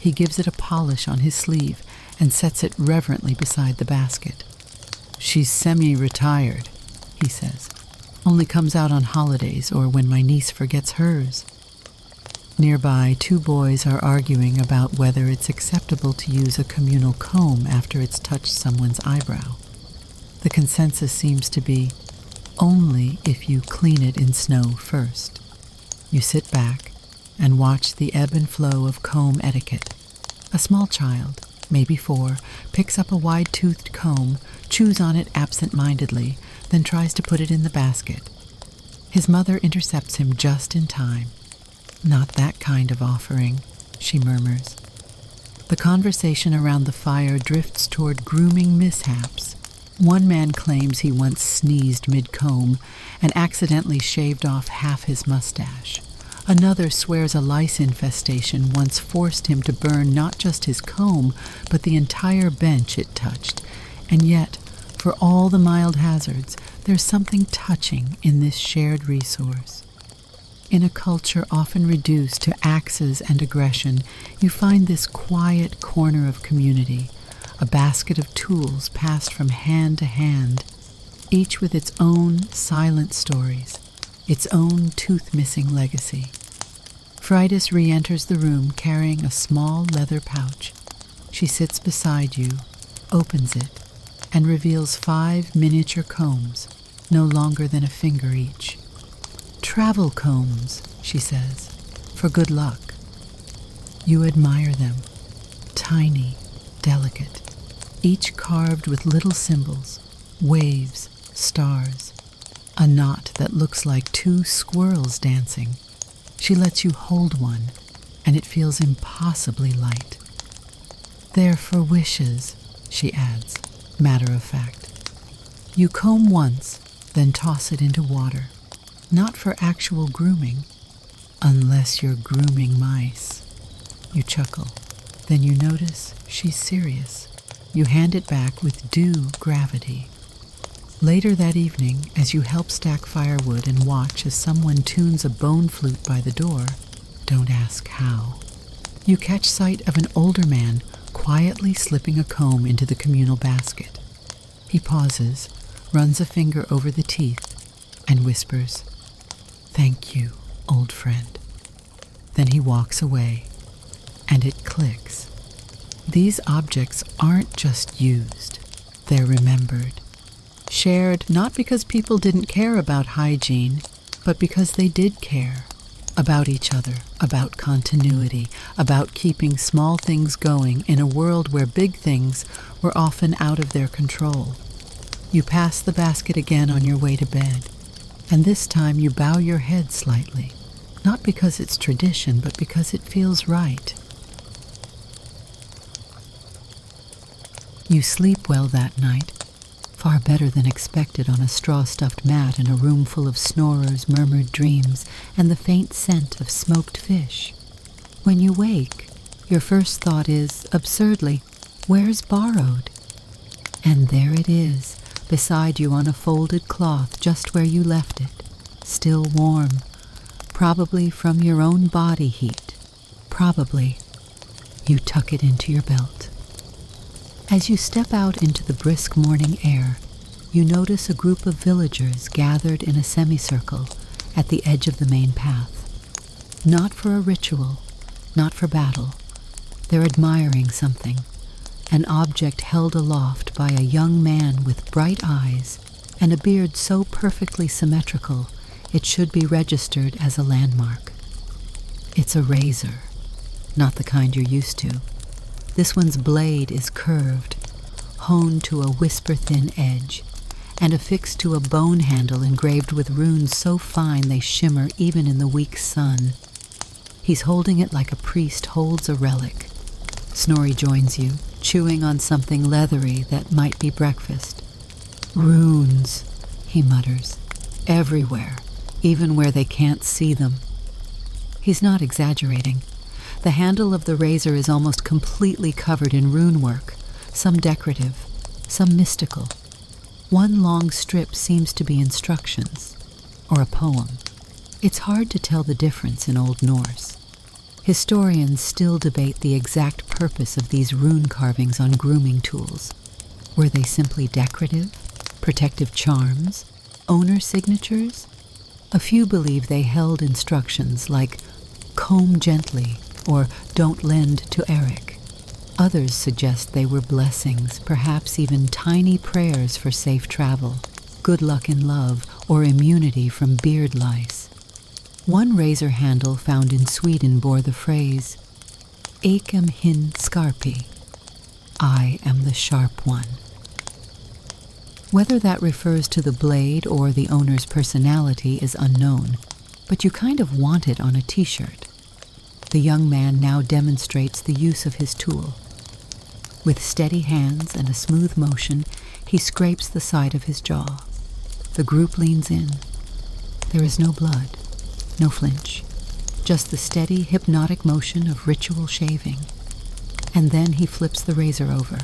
Speaker 2: He gives it a polish on his sleeve and sets it reverently beside the basket. "She's semi-retired," he says. "Only comes out on holidays or when my niece forgets hers." Nearby, two boys are arguing about whether it's acceptable to use a communal comb after it's touched someone's eyebrow. The consensus seems to be, only if you clean it in snow first. You sit back and watch the ebb and flow of comb etiquette. A small child, maybe 4, picks up a wide-toothed comb, chews on it absent-mindedly, then tries to put it in the basket. His mother intercepts him just in time. "Not that kind of offering," she murmurs. The conversation around the fire drifts toward grooming mishaps. One man claims he once sneezed mid-comb and accidentally shaved off half his mustache. Another swears a lice infestation once forced him to burn not just his comb, but the entire bench it touched. And yet, for all the mild hazards, there's something touching in this shared resource. In a culture often reduced to axes and aggression, you find this quiet corner of community, a basket of tools passed from hand to hand, each with its own silent stories, its own tooth-missing legacy. Freydis re-enters the room carrying a small leather pouch. She sits beside you, opens it, and reveals 5 miniature combs, no longer than a finger each. "Travel combs," she says, "for good luck." You admire them, tiny, delicate, each carved with little symbols, waves, stars, a knot that looks like 2 squirrels dancing. She lets you hold one, and it feels impossibly light. "They're for wishes," she adds, matter of fact. You comb once, then toss it into water, not for actual grooming, unless you're grooming mice. You chuckle. Then you notice she's serious. You hand it back with due gravity. Later that evening, as you help stack firewood and watch as someone tunes a bone flute by the door, don't ask how, you catch sight of an older man quietly slipping a comb into the communal basket. He pauses, runs a finger over the teeth, and whispers, "Thank you, old friend." Then he walks away, and it clicks. These objects aren't just used, they're remembered. Shared not because people didn't care about hygiene, but because they did care. About each other, about continuity, about keeping small things going in a world where big things were often out of their control. You pass the basket again on your way to bed, and this time you bow your head slightly, not because it's tradition, but because it feels right. You sleep well that night, far better than expected on a straw-stuffed mat in a room full of snorers, murmured dreams, and the faint scent of smoked fish. When you wake, your first thought is, absurdly, "Where's borrowed?" And there it is, beside you on a folded cloth just where you left it, still warm, probably from your own body heat. Probably. You tuck it into your belt. As you step out into the brisk morning air, you notice a group of villagers gathered in a semicircle at the edge of the main path. Not for a ritual, not for battle. They're admiring something, an object held aloft by a young man with bright eyes and a beard so perfectly symmetrical it should be registered as a landmark. It's a razor, not the kind you're used to. This one's blade is curved, honed to a whisper-thin edge, and affixed to a bone handle engraved with runes so fine they shimmer even in the weak sun. He's holding it like a priest holds a relic. Snorri joins you, chewing on something leathery that might be breakfast. Runes, he mutters, everywhere, even where they can't see them. He's not exaggerating. The handle of the razor is almost completely covered in rune work, some decorative, some mystical. One long strip seems to be instructions, or a poem. It's hard to tell the difference in Old Norse. Historians still debate the exact purpose of these rune carvings on grooming tools. Were they simply decorative, protective charms, owner signatures? A few believe they held instructions like comb gently or don't lend to Eric. Others suggest they were blessings, perhaps even tiny prayers for safe travel, good luck in love, or immunity from beard lice. One razor handle found in Sweden bore the phrase, "Ekem hin skarpi," I am the sharp one. Whether that refers to the blade or the owner's personality is unknown, but you kind of want it on a t-shirt. The young man now demonstrates the use of his tool. With steady hands and a smooth motion, he scrapes the side of his jaw. The group leans in. There is no blood, no flinch, just the steady, hypnotic motion of ritual shaving. And then he flips the razor over.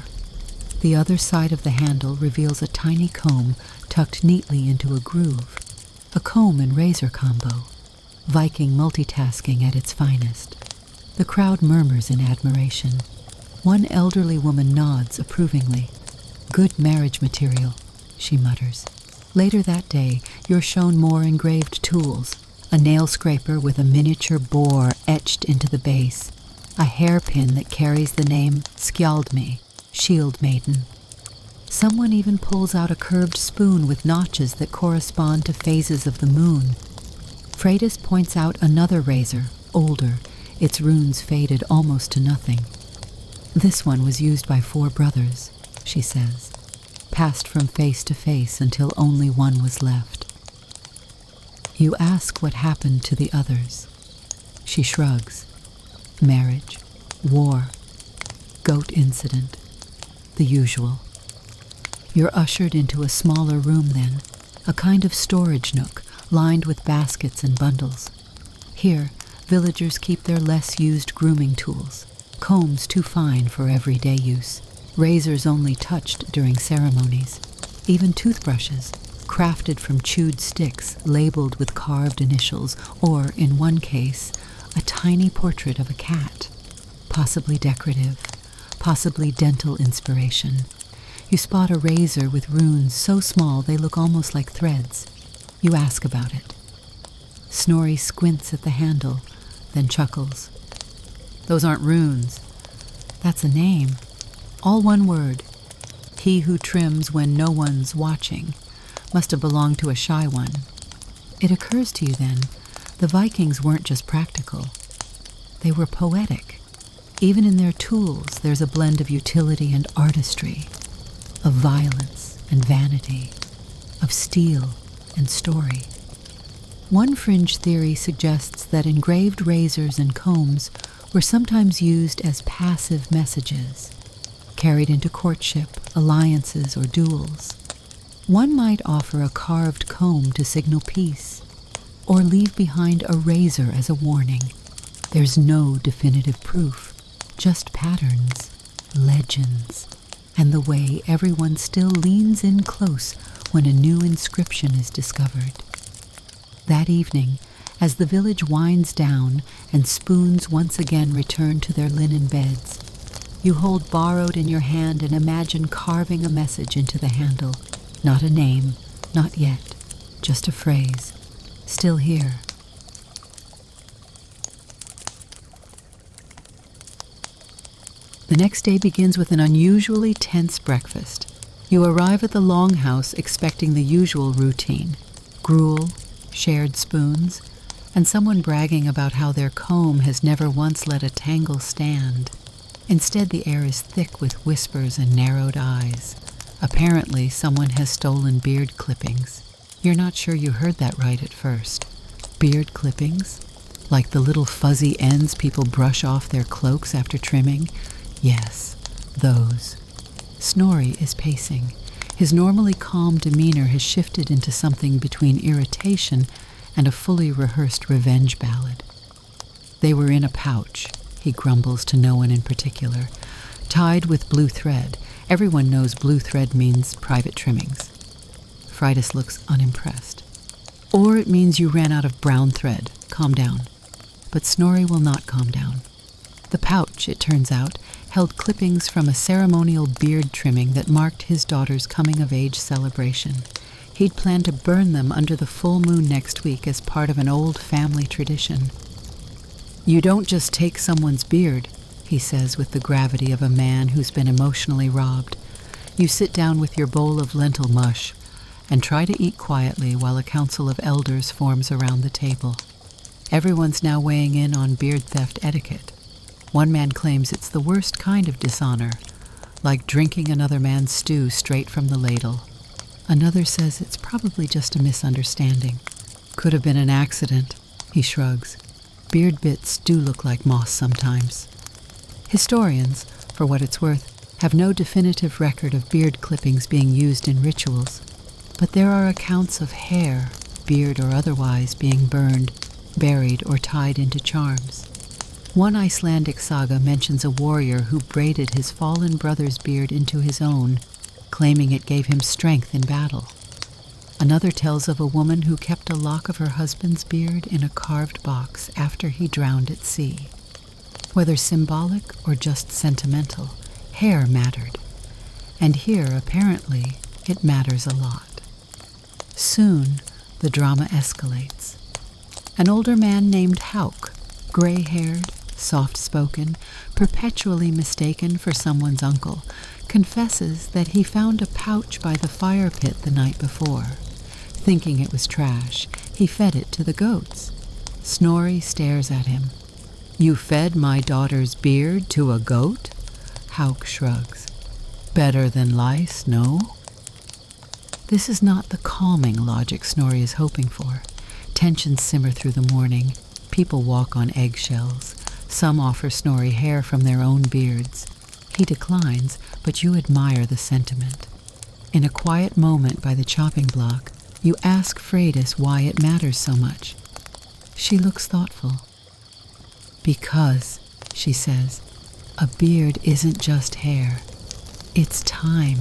Speaker 2: The other side of the handle reveals a tiny comb tucked neatly into a groove. A comb and razor combo. Viking multitasking at its finest. The crowd murmurs in admiration. One elderly woman nods approvingly. Good marriage material, she mutters. Later that day, you're shown more engraved tools. A nail scraper with a miniature boar etched into the base. A hairpin that carries the name Skjaldmi, Shield Maiden. Someone even pulls out a curved spoon with notches that correspond to phases of the moon. Freydis points out another razor, older, its runes faded almost to nothing. This one was used by 4 brothers, she says, passed from face to face until only one was left. You ask what happened to the others. She shrugs. Marriage, war, goat incident, the usual. You're ushered into a smaller room then, a kind of storage nook lined with baskets and bundles. Here, villagers keep their less used grooming tools, combs too fine for everyday use, razors only touched during ceremonies, even toothbrushes, crafted from chewed sticks labeled with carved initials, or, in one case, a tiny portrait of a cat, possibly decorative, possibly dental inspiration. You spot a razor with runes so small they look almost like threads. You ask about it. Snorri squints at the handle, then chuckles. Those aren't runes. That's a name. All one word. He who trims when no one's watching. Must have belonged to a shy one. It occurs to you then, the Vikings weren't just practical. They were poetic. Even in their tools, there's a blend of utility and artistry, of violence and vanity, of steel and story. One fringe theory suggests that engraved razors and combs were sometimes used as passive messages, carried into courtship, alliances, or duels. One might offer a carved comb to signal peace, or leave behind a razor as a warning. There's no definitive proof, just patterns, legends, and the way everyone still leans in close when a new inscription is discovered. That evening, as the village winds down and spoons once again return to their linen beds, you hold borrowed in your hand and imagine carving a message into the handle. Not a name, not yet, just a phrase. Still here. The next day begins with an unusually tense breakfast. You arrive at the longhouse expecting the usual routine. Gruel, shared spoons, and someone bragging about how their comb has never once let a tangle stand. Instead, the air is thick with whispers and narrowed eyes. Apparently, someone has stolen beard clippings. You're not sure you heard that right at first. Beard clippings? Like the little fuzzy ends people brush off their cloaks after trimming? Yes, those. Snorri is pacing. His normally calm demeanor has shifted into something between irritation and a fully rehearsed revenge ballad. They were in a pouch, he grumbles to no one in particular, tied with blue thread. Everyone knows blue thread means private trimmings. Fridas looks unimpressed. Or it means you ran out of brown thread. Calm down. But Snorri will not calm down. The pouch, it turns out, held clippings from a ceremonial beard trimming that marked his daughter's coming-of-age celebration. He'd planned to burn them under the full moon next week as part of an old family tradition. You don't just take someone's beard, he says with the gravity of a man who's been emotionally robbed. You sit down with your bowl of lentil mush and try to eat quietly while a council of elders forms around the table. Everyone's now weighing in on beard theft etiquette. One man claims it's the worst kind of dishonor, like drinking another man's stew straight from the ladle. Another says it's probably just a misunderstanding. Could have been an accident, he shrugs. Beard bits do look like moss sometimes. Historians, for what it's worth, have no definitive record of beard clippings being used in rituals, but there are accounts of hair, beard or otherwise, being burned, buried, or tied into charms. One Icelandic saga mentions a warrior who braided his fallen brother's beard into his own, claiming it gave him strength in battle. Another tells of a woman who kept a lock of her husband's beard in a carved box after he drowned at sea. Whether symbolic or just sentimental, hair mattered. And here, apparently, it matters a lot. Soon, the drama escalates. An older man named Hauk, gray-haired, soft-spoken, perpetually mistaken for someone's uncle, confesses that he found a pouch by the fire pit the night before. Thinking it was trash, he fed it to the goats. Snorri stares at him. You fed my daughter's beard to a goat? Hauk shrugs. Better than lice, no? This is not the calming logic Snorri is hoping for. Tensions simmer through the morning. People walk on eggshells. Some offer Snorri hair from their own beards. He declines, but you admire the sentiment. In a quiet moment by the chopping block, you ask Freydis why it matters so much. She looks thoughtful. Because, she says, a beard isn't just hair. It's time.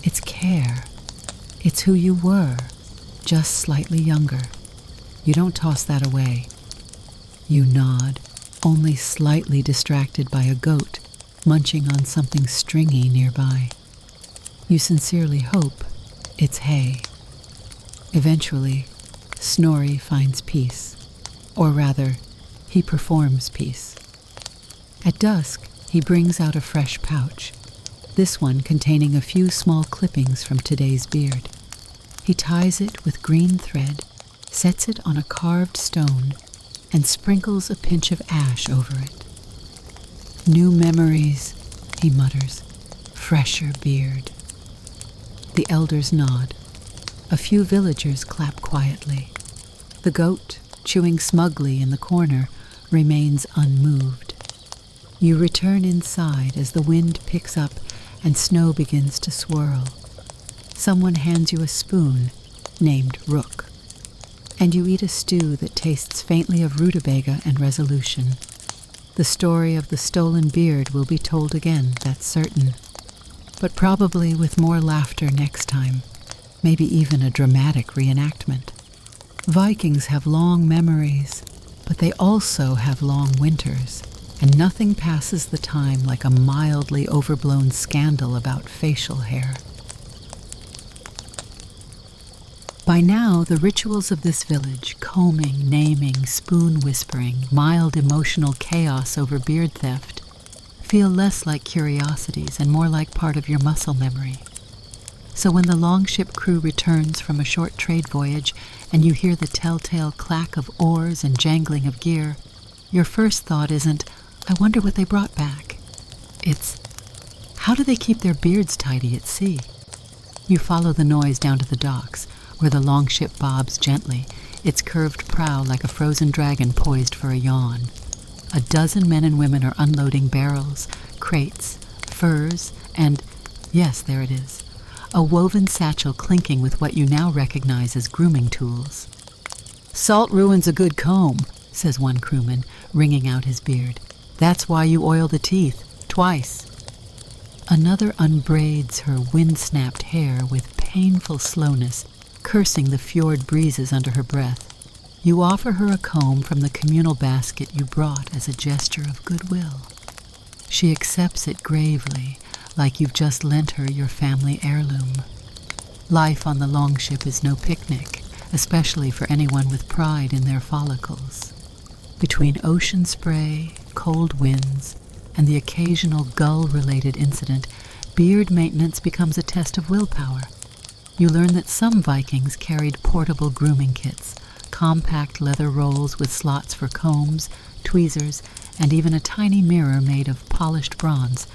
Speaker 2: It's care. It's who you were, just slightly younger. You don't toss that away. You nod, only slightly distracted by a goat munching on something stringy nearby. You sincerely hope it's hay. Eventually, Snorri finds peace, or rather, he performs peace. At dusk, he brings out a fresh pouch, this one containing a few small clippings from today's beard. He ties it with green thread, sets it on a carved stone, and sprinkles a pinch of ash over it. New memories, he mutters, fresher beard. The elders nod. A few villagers clap quietly. The goat, chewing smugly in the corner, remains unmoved. You return inside as the wind picks up and snow begins to swirl. Someone hands you a spoon, named Rook, and you eat a stew that tastes faintly of rutabaga and resolution. The story of the stolen beard will be told again, that's certain, but probably with more laughter next time, maybe even a dramatic reenactment. Vikings have long memories, but they also have long winters, and nothing passes the time like a mildly overblown scandal about facial hair. By now, the rituals of this village, combing, naming, spoon whispering, mild emotional chaos over beard theft, feel less like curiosities and more like part of your muscle memory. So when the longship crew returns from a short trade voyage and you hear the telltale clack of oars and jangling of gear, your first thought isn't, I wonder what they brought back. It's, how do they keep their beards tidy at sea? You follow the noise down to the docks, where the longship bobs gently, its curved prow like a frozen dragon poised for a yawn. A dozen men and women are unloading barrels, crates, furs, and, yes, there it is, a woven satchel clinking with what you now recognize as grooming tools. "Salt ruins a good comb," says one crewman, wringing out his beard. "That's why you oil the teeth, twice." Another unbraids her wind-snapped hair with painful slowness, cursing the fjord breezes under her breath. You offer her a comb from the communal basket you brought as a gesture of goodwill. She accepts it gravely, like you've just lent her your family heirloom. Life on the longship is no picnic, especially for anyone with pride in their follicles. Between ocean spray, cold winds, and the occasional gull-related incident, beard maintenance becomes a test of willpower. You learn that some Vikings carried portable grooming kits, compact leather rolls with slots for combs, tweezers, and even a tiny mirror made of polished bronze.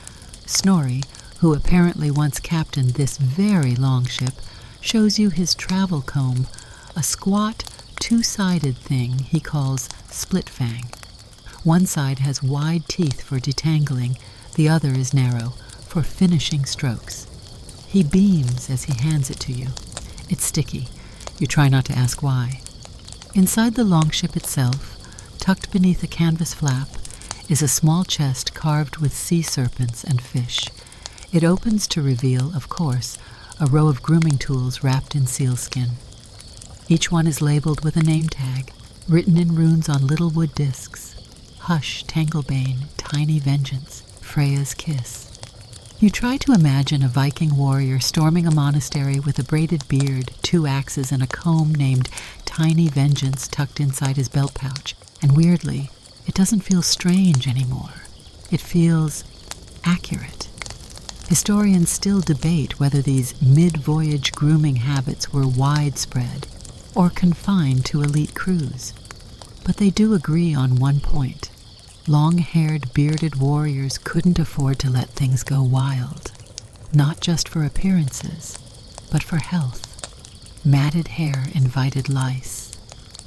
Speaker 2: Snorri, who apparently once captained this very long ship, shows you his travel comb, a squat, two-sided thing he calls split fang. One side has wide teeth for detangling, the other is narrow, for finishing strokes. He beams as he hands it to you. It's sticky. You try not to ask why. Inside the longship itself, tucked beneath a canvas flap, is a small chest carved with sea serpents and fish. It opens to reveal, of course, a row of grooming tools wrapped in sealskin. Each one is labeled with a name tag, written in runes on little wood discs. Hush, Tanglebane, Tiny Vengeance, Freya's Kiss. You try to imagine a Viking warrior storming a monastery with a braided beard, 2 axes, and a comb named Tiny Vengeance tucked inside his belt pouch. And weirdly, it doesn't feel strange anymore. It feels accurate. Historians still debate whether these mid-voyage grooming habits were widespread or confined to elite crews. But they do agree on one point. Long-haired, bearded warriors couldn't afford to let things go wild, not just for appearances, but for health. Matted hair invited lice.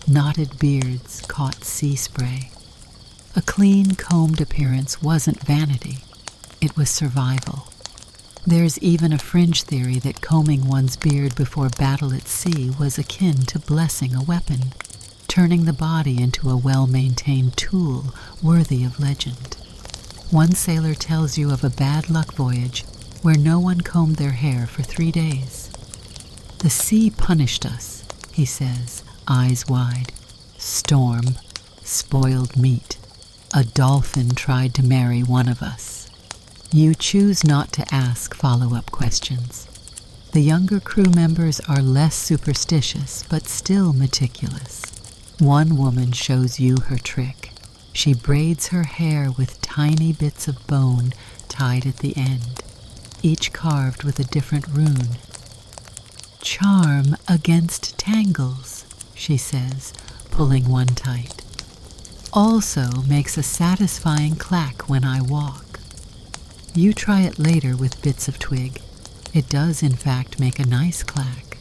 Speaker 2: Knotted beards caught sea spray. A clean, combed appearance wasn't vanity. It was survival. There's even a fringe theory that combing one's beard before battle at sea was akin to blessing a weapon, turning the body into a well-maintained tool worthy of legend. One sailor tells you of a bad luck voyage where no one combed their hair for 3 days. "The sea punished us," he says, eyes wide. "Storm, spoiled meat. A dolphin tried to marry one of us." You choose not to ask follow-up questions. The younger crew members are less superstitious, but still meticulous. One woman shows you her trick. She braids her hair with tiny bits of bone tied at the end, each carved with a different rune. "Charm against tangles," she says, pulling one tight. "Also makes a satisfying clack when I walk." You try it later with bits of twig. It does, in fact, make a nice clack.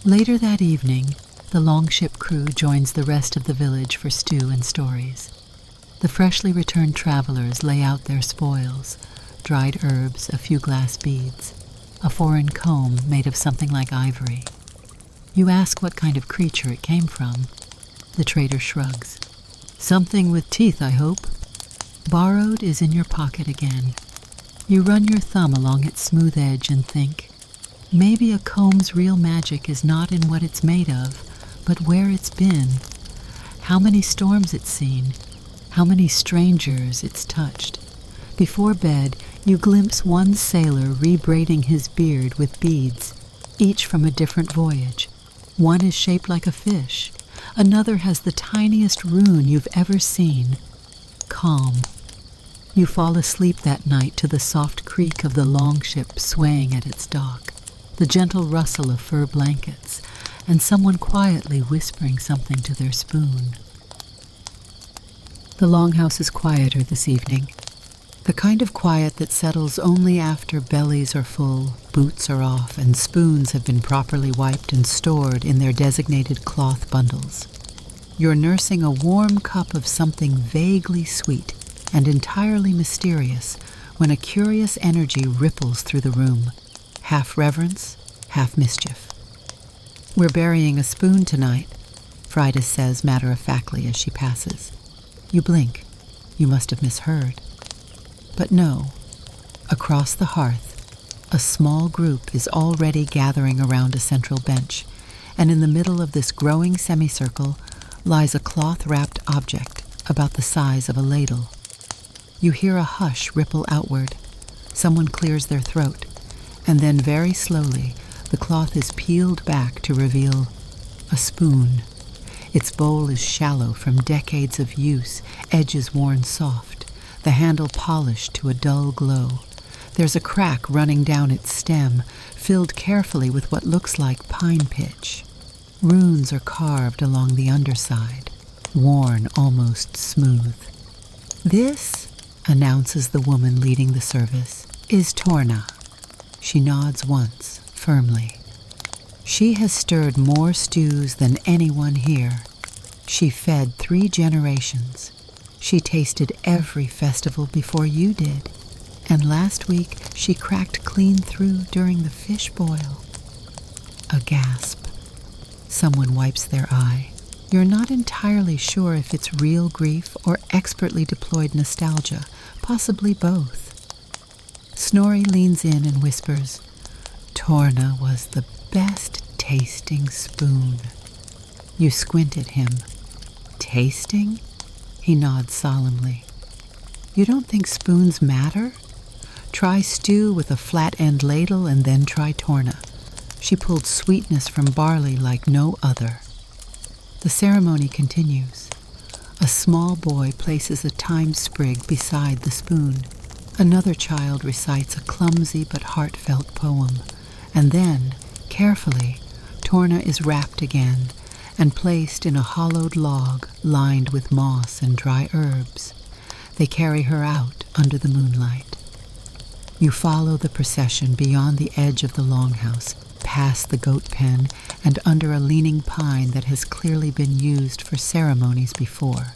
Speaker 2: Later that evening, the longship crew joins the rest of the village for stew and stories. The freshly returned travelers lay out their spoils, dried herbs, a few glass beads, a foreign comb made of something like ivory. You ask what kind of creature it came from. The trader shrugs. "Something with teeth, I hope." Borrowed is in your pocket again. You run your thumb along its smooth edge and think, maybe a comb's real magic is not in what it's made of, but where it's been, how many storms it's seen, how many strangers it's touched. Before bed, you glimpse one sailor rebraiding his beard with beads, each from a different voyage. One is shaped like a fish. Another has the tiniest rune you've ever seen. Calm. You fall asleep that night to the soft creak of the longship swaying at its dock, the gentle rustle of fur blankets, and someone quietly whispering something to their spoon. The longhouse is quieter this evening. The kind of quiet that settles only after bellies are full, boots are off, and spoons have been properly wiped and stored in their designated cloth bundles. You're nursing a warm cup of something vaguely sweet and entirely mysterious when a curious energy ripples through the room, half reverence, half mischief. "We're burying a spoon tonight," Frida says matter-of-factly as she passes. You blink. You must have misheard. But no. Across the hearth, a small group is already gathering around a central bench, and in the middle of this growing semicircle lies a cloth-wrapped object about the size of a ladle. You hear a hush ripple outward. Someone clears their throat, and then very slowly the cloth is peeled back to reveal a spoon. Its bowl is shallow from decades of use, edges worn soft, the handle polished to a dull glow. There's a crack running down its stem, filled carefully with what looks like pine pitch. Runes are carved along the underside, worn almost smooth. "This," announces the woman leading the service, "is Torna." She nods once, firmly. She has stirred more stews than anyone here. She fed 3 generations. She tasted every festival before you did. And last week she cracked clean through during the fish boil. A gasp. Someone wipes their eye. You're not entirely sure if it's real grief or expertly deployed nostalgia, possibly both. Snorri leans in and whispers, "Torna was the best tasting spoon." You squint at him. "Tasting?" He nods solemnly. "You don't think spoons matter? Try stew with a flat-end ladle and then try Torna. She pulled sweetness from barley like no other." The ceremony continues. A small boy places a thyme sprig beside the spoon. Another child recites a clumsy but heartfelt poem, and then, carefully, Torna is wrapped again and placed in a hollowed log lined with moss and dry herbs. They carry her out under the moonlight. You follow the procession beyond the edge of the longhouse, past the goat pen, and under a leaning pine that has clearly been used for ceremonies before.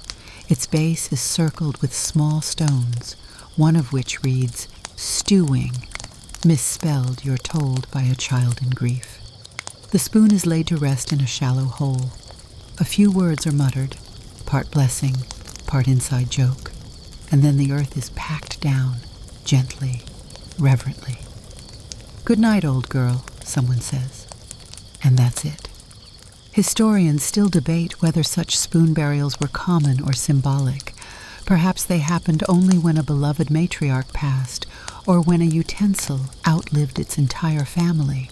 Speaker 2: Its base is circled with small stones, one of which reads, "Stewing," misspelled, you're told, by a child in grief. The spoon is laid to rest in a shallow hole. A few words are muttered, part blessing, part inside joke, and then the earth is packed down, gently, reverently. "Good night, old girl," someone says. And that's it. Historians still debate whether such spoon burials were common or symbolic. Perhaps they happened only when a beloved matriarch passed, or when a utensil outlived its entire family.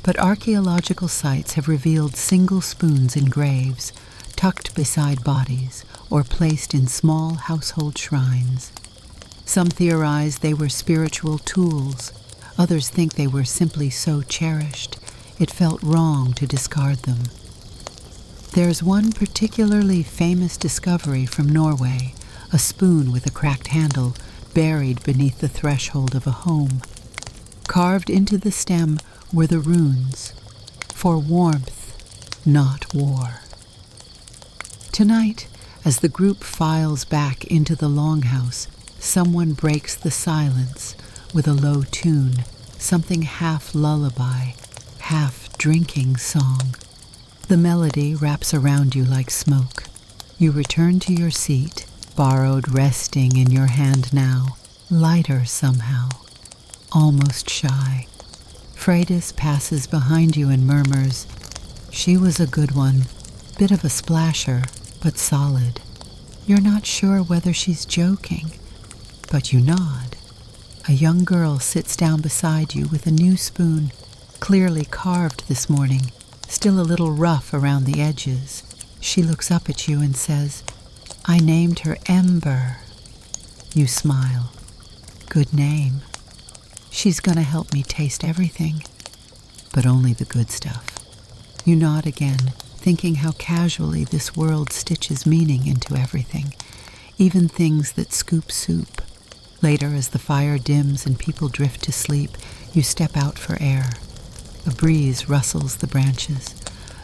Speaker 2: But archaeological sites have revealed single spoons in graves, tucked beside bodies, or placed in small household shrines. Some theorize they were spiritual tools. Others think they were simply so cherished, it felt wrong to discard them. There's one particularly famous discovery from Norway, a spoon with a cracked handle buried beneath the threshold of a home. Carved into the stem were the runes, for warmth, not war. Tonight, as the group files back into the longhouse, someone breaks the silence with a low tune, something half lullaby, half drinking song. The melody wraps around you like smoke. You return to your seat, borrowed resting in your hand now, lighter somehow, almost shy. Freydis passes behind you and murmurs, "She was a good one, bit of a splasher, but solid." You're not sure whether she's joking, but you nod. A young girl sits down beside you with a new spoon, clearly carved this morning, still a little rough around the edges. She looks up at you and says, "I named her Ember." You smile. Good name. She's gonna help me taste everything, but only the good stuff. You nod again, thinking how casually this world stitches meaning into everything, even things that scoop soup, Later, as the fire dims and people drift to sleep, you step out for air. A breeze rustles the branches.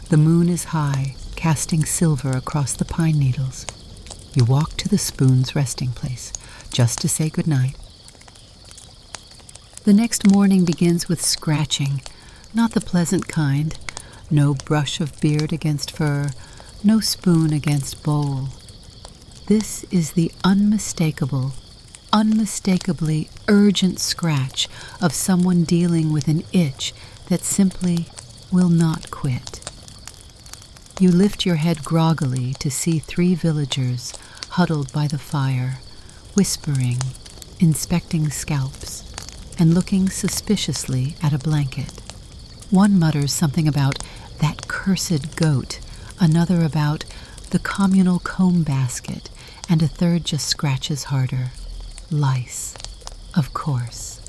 Speaker 2: The moon is high, casting silver across the pine needles. You walk to the spoon's resting place, just to say goodnight. The next morning begins with scratching, not the pleasant kind. No brush of beard against fur, no spoon against bowl. This is the unmistakably urgent scratch of someone dealing with an itch that simply will not quit. You lift your head groggily to see 3 villagers huddled by the fire, whispering, inspecting scalps, and looking suspiciously at a blanket. One mutters something about that cursed goat, another about the communal comb basket, and a third just scratches harder. Lice, of course.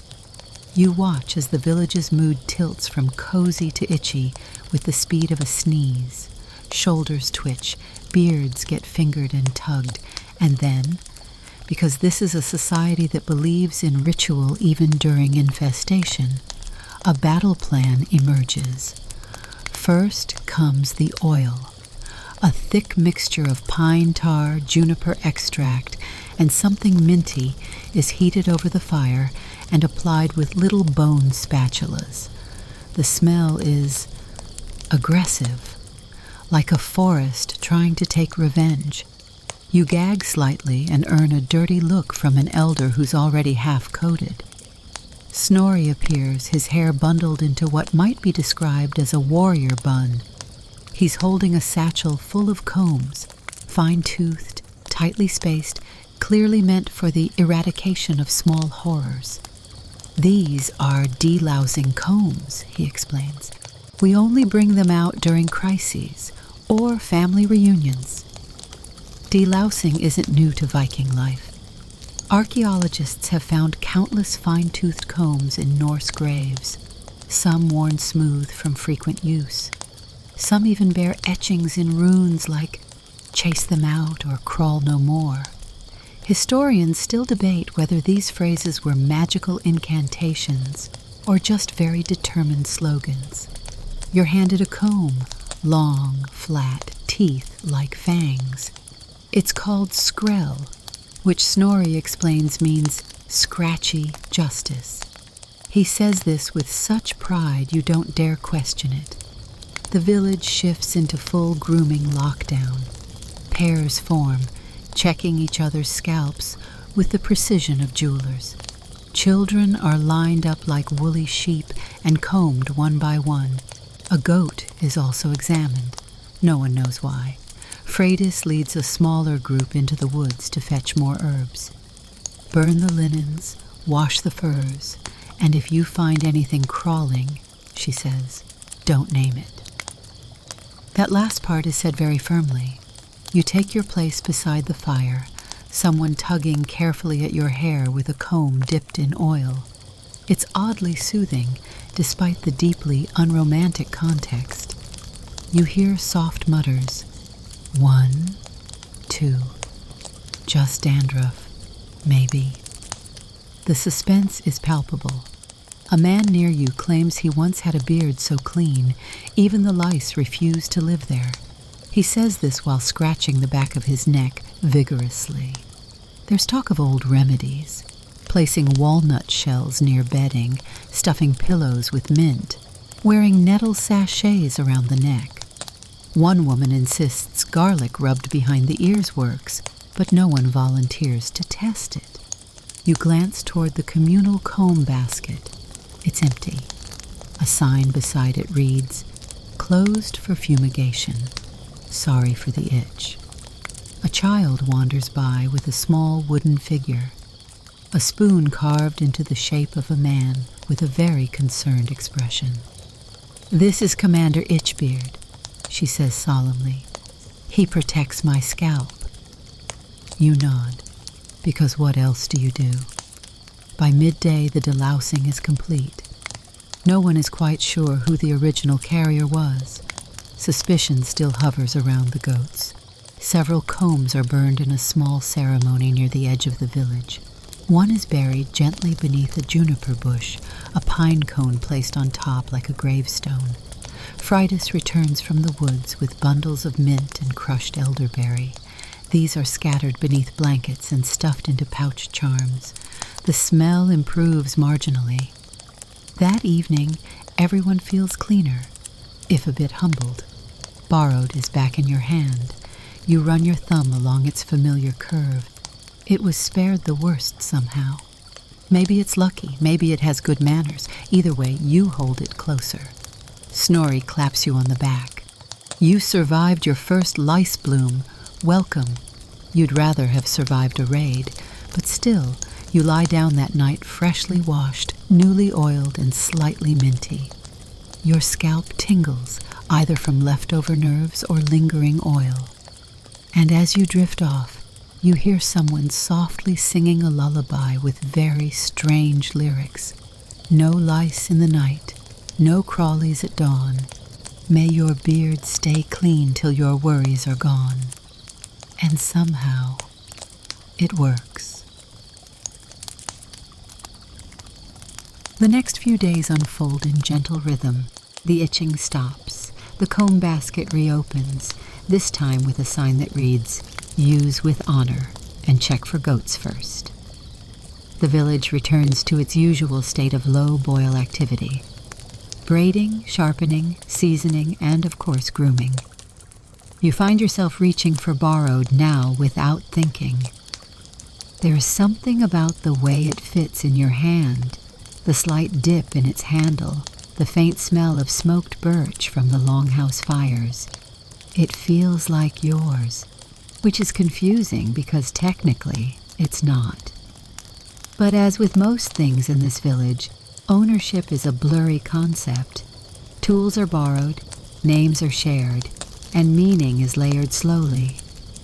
Speaker 2: You watch as the village's mood tilts from cozy to itchy with the speed of a sneeze. Shoulders twitch, beards get fingered and tugged, and then, because this is a society that believes in ritual even during infestation, a battle plan emerges. First comes the oil, a thick mixture of pine tar, juniper extract, and something minty is heated over the fire and applied with little bone spatulas. The smell is aggressive, like a forest trying to take revenge. You gag slightly and earn a dirty look from an elder who's already half-coated. Snorri appears, his hair bundled into what might be described as a warrior bun. He's holding a satchel full of combs, fine-toothed, tightly spaced, clearly meant for the eradication of small horrors. These are delousing combs, he explains. We only bring them out during crises or family reunions. Delousing isn't new to Viking life. Archaeologists have found countless fine-toothed combs in Norse graves, some worn smooth from frequent use. Some even bear etchings in runes like "chase them out" or "crawl no more." Historians still debate whether these phrases were magical incantations or just very determined slogans. You're handed a comb, long, flat, teeth like fangs. It's called skrell, which Snorri explains means scratchy justice. He says this with such pride you don't dare question it. The village shifts into full grooming lockdown. Pairs form, checking each other's scalps with the precision of jewelers. Children are lined up like woolly sheep and combed one by one. A goat is also examined. No one knows why. Freydis leads a smaller group into the woods to fetch more herbs. Burn the linens, wash the furs, and if you find anything crawling, she says, don't name it. That last part is said very firmly. You take your place beside the fire, someone tugging carefully at your hair with a comb dipped in oil. It's oddly soothing, despite the deeply unromantic context. You hear soft mutters. 1, 2, just dandruff, maybe. The suspense is palpable. A man near you claims he once had a beard so clean, even the lice refused to live there. He says this while scratching the back of his neck vigorously. There's talk of old remedies, placing walnut shells near bedding, stuffing pillows with mint, wearing nettle sachets around the neck. One woman insists garlic rubbed behind the ears works, but no one volunteers to test it. You glance toward the communal comb basket. It's empty. A sign beside it reads, "Closed for fumigation. Sorry for the itch." A child wanders by with a small wooden figure, a spoon carved into the shape of a man with a very concerned expression. "This is Commander Itchbeard," she says solemnly. "He protects my scalp." You nod, because what else do you do? By midday, the delousing is complete. No one is quite sure who the original carrier was. Suspicion still hovers around the goats. Several combs are burned in a small ceremony near the edge of the village. One is buried gently beneath a juniper bush, a pine cone placed on top like a gravestone. Fridas returns from the woods with bundles of mint and crushed elderberry. These are scattered beneath blankets and stuffed into pouch charms. The smell improves marginally. That evening, everyone feels cleaner, if a bit humbled. Borrowed is back in your hand. You run your thumb along its familiar curve. It was spared the worst somehow. Maybe it's lucky, maybe it has good manners. Either way, you hold it closer. Snorri claps you on the back. You survived your first lice bloom. Welcome. You'd rather have survived a raid, but still, you lie down that night freshly washed, newly oiled, and slightly minty. Your scalp tingles, either from leftover nerves or lingering oil. And as you drift off, you hear someone softly singing a lullaby with very strange lyrics. No lice in the night, no crawlies at dawn. May your beard stay clean till your worries are gone. And somehow, it works. The next few days unfold in gentle rhythm. The itching stops. The comb basket reopens, this time with a sign that reads, "Use with honor, and check for goats first." The village returns to its usual state of low boil activity. Braiding, sharpening, seasoning, and of course grooming. You find yourself reaching for borrowed now without thinking. There is something about the way it fits in your hand, the slight dip in its handle, the faint smell of smoked birch from the longhouse fires. It feels like yours, which is confusing because technically it's not. But as with most things in this village, ownership is a blurry concept. Tools are borrowed, names are shared, and meaning is layered slowly,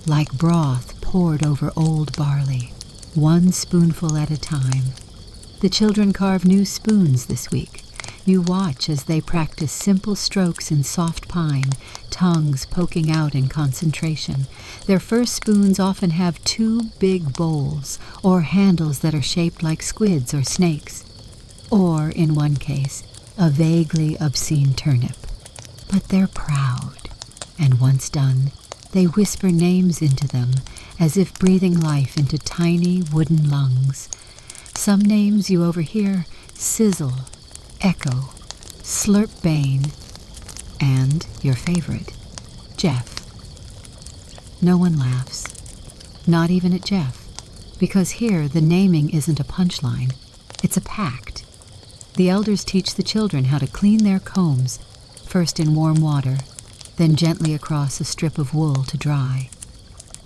Speaker 2: like broth poured over old barley, one spoonful at a time. The children carve new spoons this week. You watch as they practice simple strokes in soft pine, tongues poking out in concentration. Their first spoons often have two big bowls, or handles that are shaped like squids or snakes. Or, in one case, a vaguely obscene turnip. But they're proud. And once done, they whisper names into them, as if breathing life into tiny wooden lungs. Some names you overhear: Sizzle, Echo, Slurpbane, and your favorite, Jeff. No one laughs, not even at Jeff, because here the naming isn't a punchline, it's a pact. The elders teach the children how to clean their combs, first in warm water, then gently across a strip of wool to dry.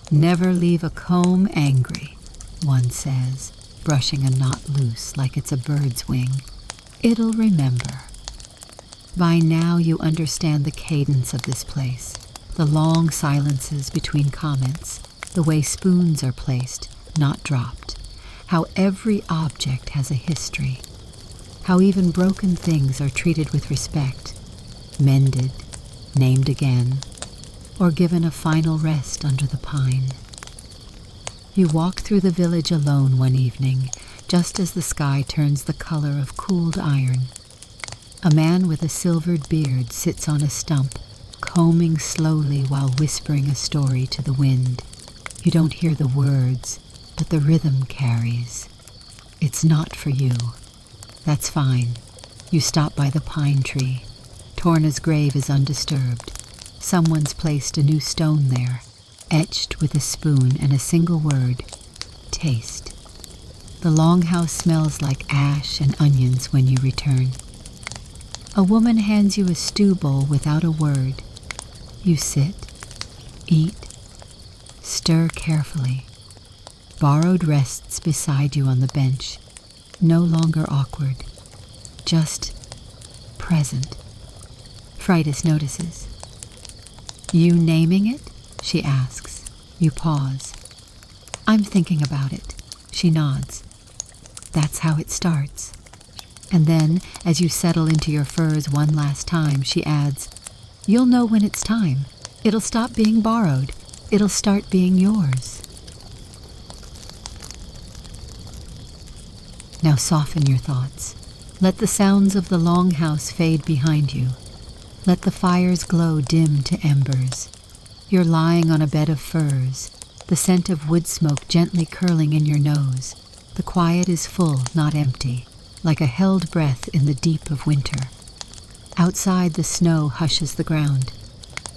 Speaker 2: Never leave a comb angry, one says, brushing a knot loose like it's a bird's wing. It'll remember. By now you understand the cadence of this place, the long silences between comments, the way spoons are placed, not dropped, how every object has a history, how even broken things are treated with respect, mended, named again, or given a final rest under the pine. You walk through the village alone one evening, just as the sky turns the color of cooled iron. A man with a silvered beard sits on a stump, combing slowly while whispering a story to the wind. You don't hear the words, but the rhythm carries. It's not for you. That's fine. You stop by the pine tree. Torna's grave is undisturbed. Someone's placed a new stone there, etched with a spoon and a single word: taste. The longhouse smells like ash and onions when you return. A woman hands you a stew bowl without a word. You sit, eat, stir carefully. Borrowed rests beside you on the bench, no longer awkward, just present. Fridas notices. You naming it? She asks. You pause. I'm thinking about it. She nods. That's how it starts. And then, as you settle into your furs one last time, she adds, you'll know when it's time. It'll stop being borrowed. It'll start being yours.
Speaker 1: Now soften your thoughts. Let the sounds of the longhouse fade behind you. Let the fire's glow dim to embers. You're lying on a bed of furs, the scent of wood smoke gently curling in your nose. The quiet is full, not empty, like a held breath in the deep of winter. Outside, the snow hushes the ground.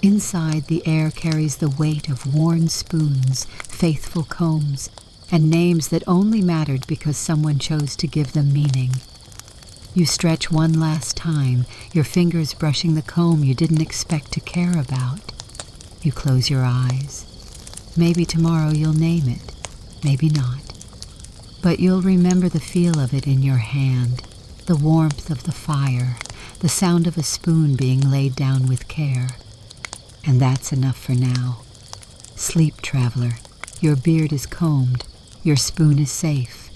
Speaker 1: Inside, the air carries the weight of worn spoons, faithful combs, and names that only mattered because someone chose to give them meaning. You stretch one last time, your fingers brushing the comb you didn't expect to care about. You close your eyes. Maybe tomorrow you'll name it, maybe not. But you'll remember the feel of it in your hand, the warmth of the fire, the sound of a spoon being laid down with care. And that's enough for now. Sleep, traveler. Your beard is combed, your spoon is safe,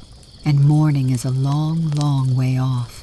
Speaker 1: and morning is a long, long way off.